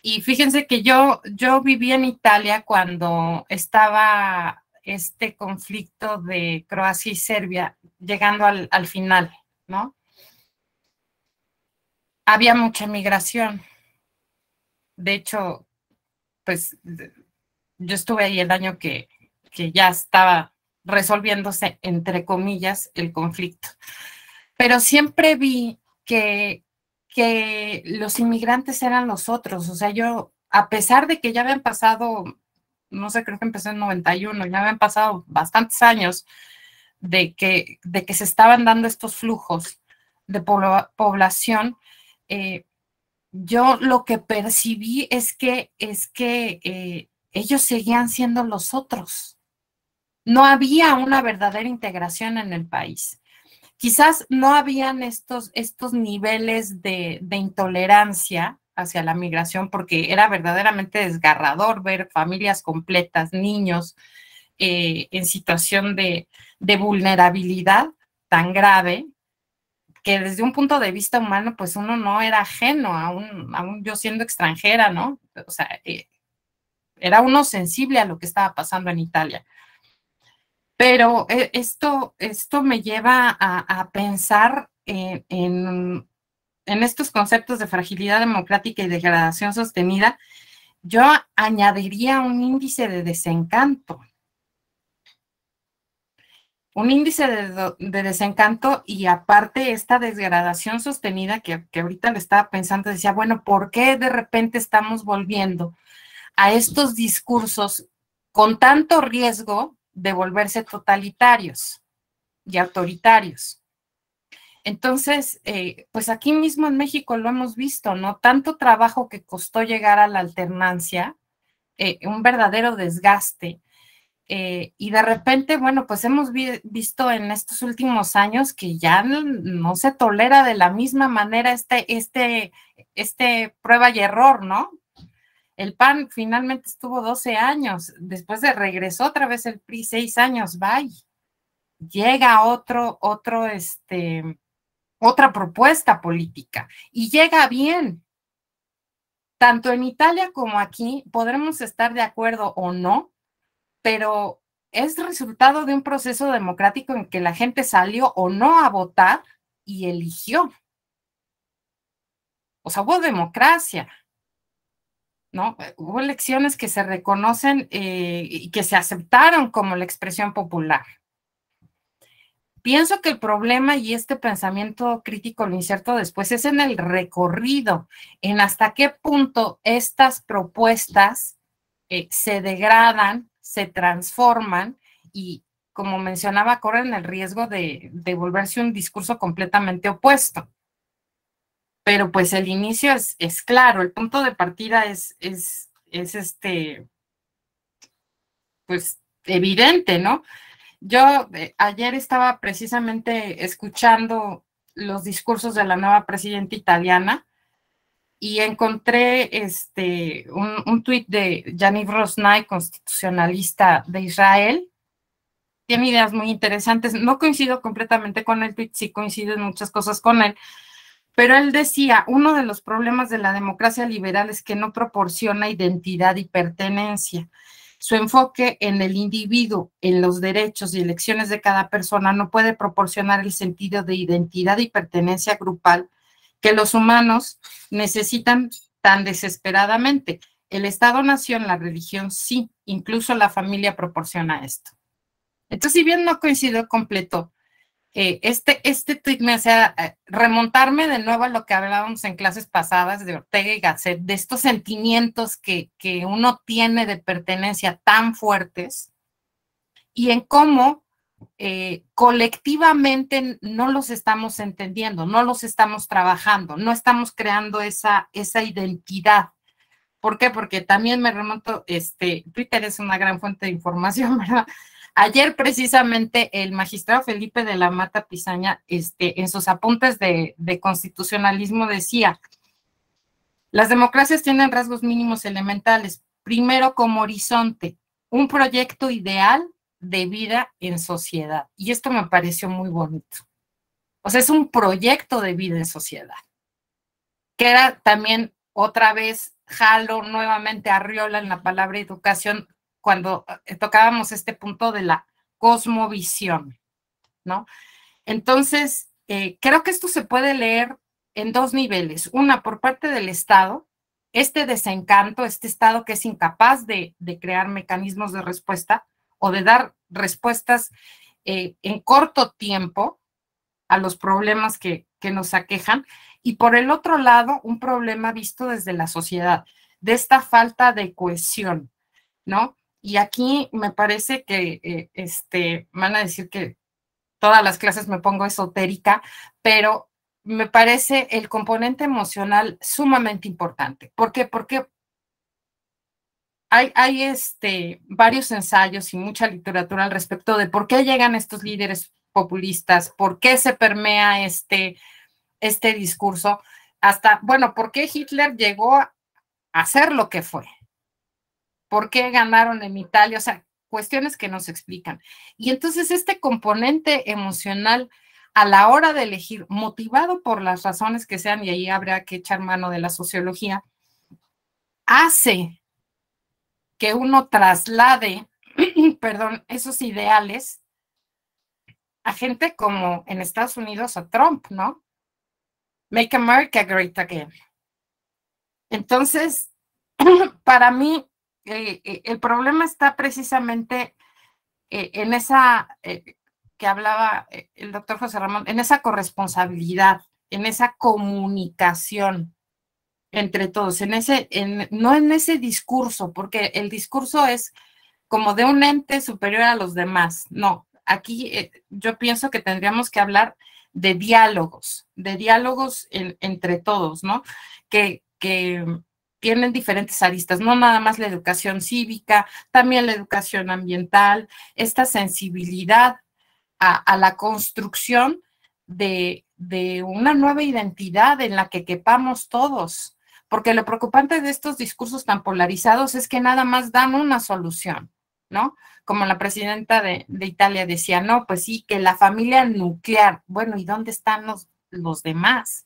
S4: Y fíjense que yo viví en Italia cuando estaba este conflicto de Croacia y Serbia llegando al final, ¿no? Había mucha migración. De hecho, pues yo estuve ahí el año que ya estaba resolviéndose, entre comillas, el conflicto. Pero siempre vi que los inmigrantes eran los otros. O sea, yo, a pesar de que ya habían pasado, no sé, creo que empecé en 91, ya habían pasado bastantes años de que se estaban dando estos flujos de población, yo lo que percibí es que ellos seguían siendo los otros. No había una verdadera integración en el país. Quizás no habían estos niveles de intolerancia hacia la migración, porque era verdaderamente desgarrador ver familias completas, niños en situación de vulnerabilidad tan grave, que desde un punto de vista humano, pues uno no era ajeno, aún yo siendo extranjera, ¿no? O sea, era uno sensible a lo que estaba pasando en Italia. Pero esto me lleva a pensar en estos conceptos de fragilidad democrática y degradación sostenida. Yo añadiría un índice de desencanto. Un índice de desencanto y aparte esta degradación sostenida que ahorita le estaba pensando, decía, bueno, ¿por qué de repente estamos volviendo a estos discursos con tanto riesgo de volverse totalitarios y autoritarios? Entonces, pues aquí mismo en México lo hemos visto, ¿no? Tanto trabajo que costó llegar a la alternancia, un verdadero desgaste. Y de repente, bueno, pues hemos visto en estos últimos años que ya no se tolera de la misma manera este prueba y error, ¿no? El PAN finalmente estuvo 12 años, después regresó otra vez el PRI 6 años, bye. Llega otra propuesta política y llega bien. Tanto en Italia como aquí podremos estar de acuerdo o no, pero es resultado de un proceso democrático en que la gente salió o no a votar y eligió. O sea, hubo democracia, ¿no? Hubo elecciones que se reconocen y que se aceptaron como la expresión popular. Pienso que el problema y este pensamiento crítico lo inserto después es en el recorrido, en hasta qué punto estas propuestas se degradan, se transforman y, como mencionaba, corren el riesgo de volverse un discurso completamente opuesto. Pero pues el inicio es claro, el punto de partida es pues evidente, ¿no? Yo ayer estaba precisamente escuchando los discursos de la nueva presidenta italiana y encontré un tuit de Yaniv Rosnay, constitucionalista de Israel. Tiene ideas muy interesantes. No coincido completamente con el tuit, sí coincido en muchas cosas con él, pero él decía, uno de los problemas de la democracia liberal es que no proporciona identidad y pertenencia. Su enfoque en el individuo, en los derechos y elecciones de cada persona no puede proporcionar el sentido de identidad y pertenencia grupal que los humanos necesitan tan desesperadamente. El Estado-nación, la religión, sí, incluso la familia proporciona esto. Entonces, si bien no coincido completo, este tweet me hace remontarme de nuevo a lo que hablábamos en clases pasadas de Ortega y Gasset, de estos sentimientos que uno tiene de pertenencia tan fuertes y en cómo colectivamente no los estamos entendiendo, no los estamos trabajando, no estamos creando esa identidad. ¿Por qué? Porque también me remonto, Twitter es una gran fuente de información, ¿verdad? Ayer precisamente el magistrado Felipe de la Mata Pizaña, en sus apuntes de constitucionalismo decía, las democracias tienen rasgos mínimos elementales. Primero, como horizonte, un proyecto ideal de vida en sociedad. Y esto me pareció muy bonito. O sea, es un proyecto de vida en sociedad. Que era también, otra vez, jalo nuevamente a Arriola en la palabra educación, cuando tocábamos este punto de la cosmovisión, ¿no? Entonces, creo que esto se puede leer en dos niveles. Una, por parte del Estado, este desencanto, este Estado que es incapaz de crear mecanismos de respuesta o de dar respuestas en corto tiempo a los problemas que nos aquejan. Y por el otro lado, un problema visto desde la sociedad, de esta falta de cohesión, ¿no? Y aquí me parece que van a decir que todas las clases me pongo esotérica, pero me parece el componente emocional sumamente importante. ¿Por qué? Porque hay varios ensayos y mucha literatura al respecto de por qué llegan estos líderes populistas, por qué se permea este discurso, hasta, bueno, por qué Hitler llegó a hacer lo que fue. ¿Por qué ganaron en Italia? O sea, cuestiones que nos explican. Y entonces este componente emocional a la hora de elegir, motivado por las razones que sean, y ahí habrá que echar mano de la sociología, hace que uno traslade, perdón, esos ideales a gente como en Estados Unidos a Trump, ¿no? Make America Great Again. Entonces, para mí, el problema está precisamente en esa que hablaba el doctor José Ramón, en esa corresponsabilidad, en esa comunicación entre todos, no en ese discurso, porque el discurso es como de un ente superior a los demás. No, aquí yo pienso que tendríamos que hablar de diálogos entre todos, ¿no? Que tienen diferentes aristas, no nada más la educación cívica, también la educación ambiental, esta sensibilidad a la construcción de una nueva identidad en la que quepamos todos, porque lo preocupante de estos discursos tan polarizados es que nada más dan una solución, ¿no? Como la presidenta de Italia decía, no, pues sí, que la familia nuclear, bueno, ¿y dónde están los demás?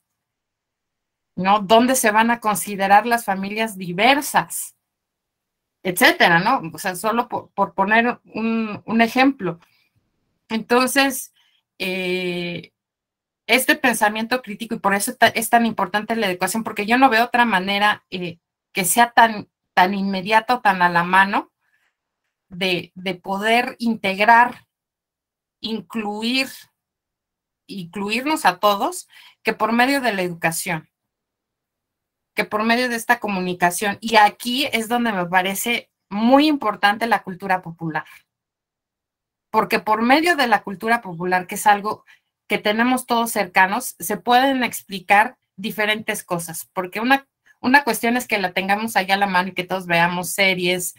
S4: ¿No? ¿Dónde se van a considerar las familias diversas? Etcétera, ¿no? O sea, solo por poner un ejemplo. Entonces, este pensamiento crítico, y por eso es tan importante la educación, porque yo no veo otra manera que sea tan inmediata o tan a la mano de poder integrar, incluirnos a todos, que por medio de la educación, que por medio de esta comunicación. Y aquí es donde me parece muy importante la cultura popular. Porque por medio de la cultura popular, que es algo que tenemos todos cercanos, se pueden explicar diferentes cosas. Porque una cuestión es que la tengamos allá a la mano y que todos veamos series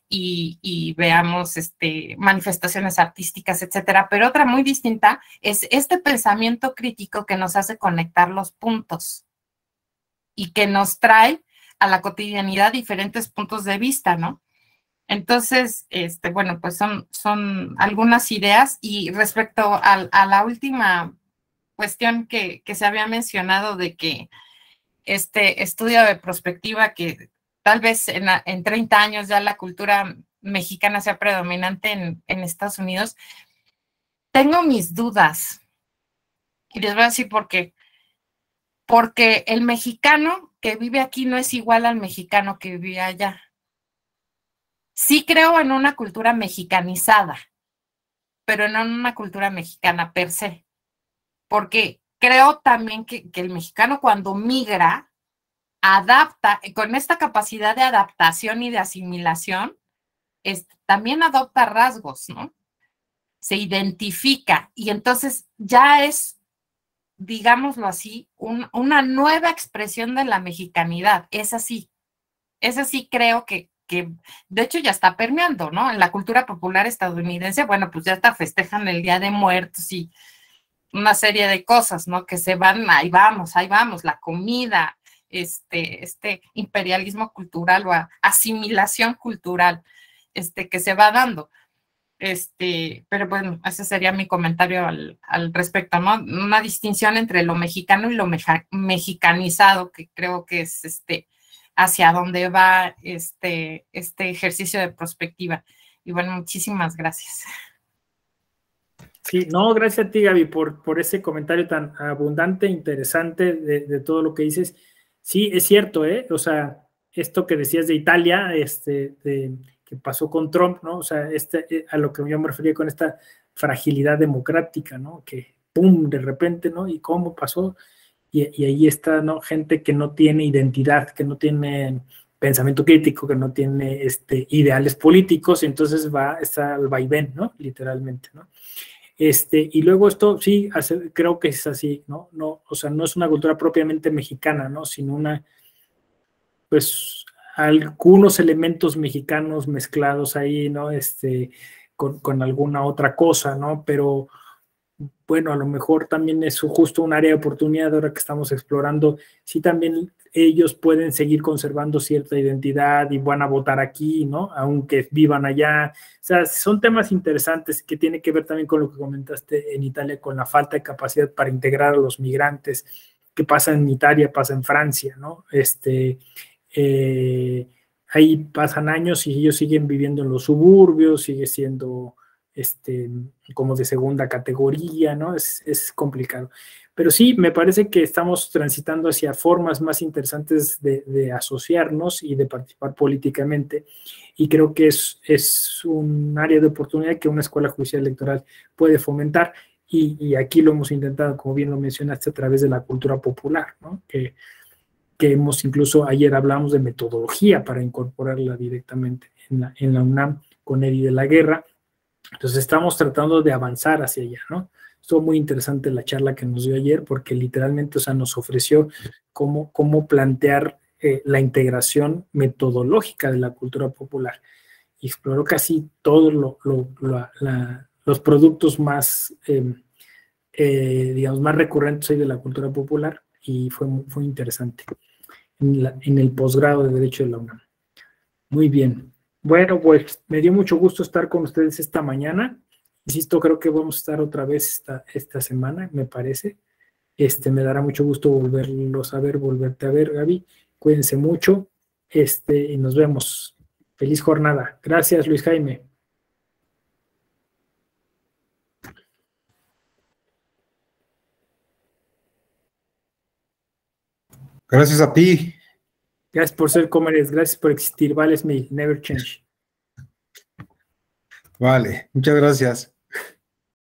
S4: y veamos manifestaciones artísticas, etcétera. Pero otra muy distinta es este pensamiento crítico que nos hace conectar los puntos y que nos trae a la cotidianidad diferentes puntos de vista, ¿no? Entonces, bueno, pues son algunas ideas. Y respecto a la última cuestión que se había mencionado de que este estudio de prospectiva, que tal vez en 30 años ya la cultura mexicana sea predominante en Estados Unidos, tengo mis dudas. Y les voy a decir por qué. Porque el mexicano que vive aquí no es igual al mexicano que vive allá. Sí creo en una cultura mexicanizada, pero no en una cultura mexicana per se. Porque creo también que el mexicano cuando migra, adapta, con esta capacidad de adaptación y de asimilación, también adopta rasgos, ¿no? Se identifica y entonces ya es, digámoslo así, una nueva expresión de la mexicanidad. Es así creo que de hecho ya está permeando, ¿no? En la cultura popular estadounidense, bueno, pues ya hasta festejan el Día de Muertos y una serie de cosas, ¿no? Que se van, ahí vamos, la comida, este imperialismo cultural o asimilación cultural, que se va dando. Pero bueno, ese sería mi comentario al respecto, ¿no? Una distinción entre lo mexicano y lo mexicanizado, que creo que es hacia dónde va este ejercicio de prospectiva. Y bueno, muchísimas gracias.
S1: Sí, no, gracias a ti, Gaby, por ese comentario tan abundante, interesante de todo lo que dices. Sí, es cierto, ¿eh? O sea, esto que decías de Italia, que pasó con Trump, ¿no? O sea, a lo que yo me refería con esta fragilidad democrática, ¿no? Que, ¡pum!, de repente, ¿no? ¿Y cómo pasó? Y ahí está, ¿no? Gente que no tiene identidad, que no tiene pensamiento crítico, que no tiene ideales políticos, y entonces está al vaivén, ¿no? Literalmente, ¿no? Y luego esto sí, creo que es así, ¿no? No, o sea, no es una cultura propiamente mexicana, ¿no? Sino pues, algunos elementos mexicanos mezclados ahí, ¿no? Con alguna otra cosa, ¿no? Pero, bueno, a lo mejor también es justo un área de oportunidad ahora que estamos explorando. Sí, también ellos pueden seguir conservando cierta identidad y van a votar aquí, ¿no? Aunque vivan allá. O sea, son temas interesantes que tienen que ver también con lo que comentaste en Italia, con la falta de capacidad para integrar a los migrantes. ¿Qué pasa en Italia? Pasa en Francia, ¿no? Ahí pasan años y ellos siguen viviendo en los suburbios, sigue siendo como de segunda categoría, ¿no? Es complicado. Pero sí, me parece que estamos transitando hacia formas más interesantes de asociarnos y de participar políticamente, y creo que es un área de oportunidad que una escuela judicial electoral puede fomentar, y aquí lo hemos intentado, como bien lo mencionaste, a través de la cultura popular, ¿no? Que hemos, incluso ayer hablamos de metodología para incorporarla directamente en la UNAM con Eddie de la Guerra. Entonces estamos tratando de avanzar hacia allá, ¿no? Estuvo muy interesante la charla que nos dio ayer, porque literalmente, o sea, nos ofreció cómo plantear la integración metodológica de la cultura popular. Y exploró casi todos los productos más, digamos, más recurrentes de la cultura popular, y fue interesante en el posgrado de Derecho de la UNAM. Muy bien. Bueno, pues me dio mucho gusto estar con ustedes esta mañana. Insisto, creo que vamos a estar otra vez esta semana, me parece. Me dará mucho gusto volverte a ver, Gaby. Cuídense mucho, y nos vemos. Feliz jornada. Gracias, Luis Jaime.
S5: Gracias a ti.
S1: Gracias por ser como eres. Gracias por existir. Vales me, never change.
S5: Vale, muchas gracias.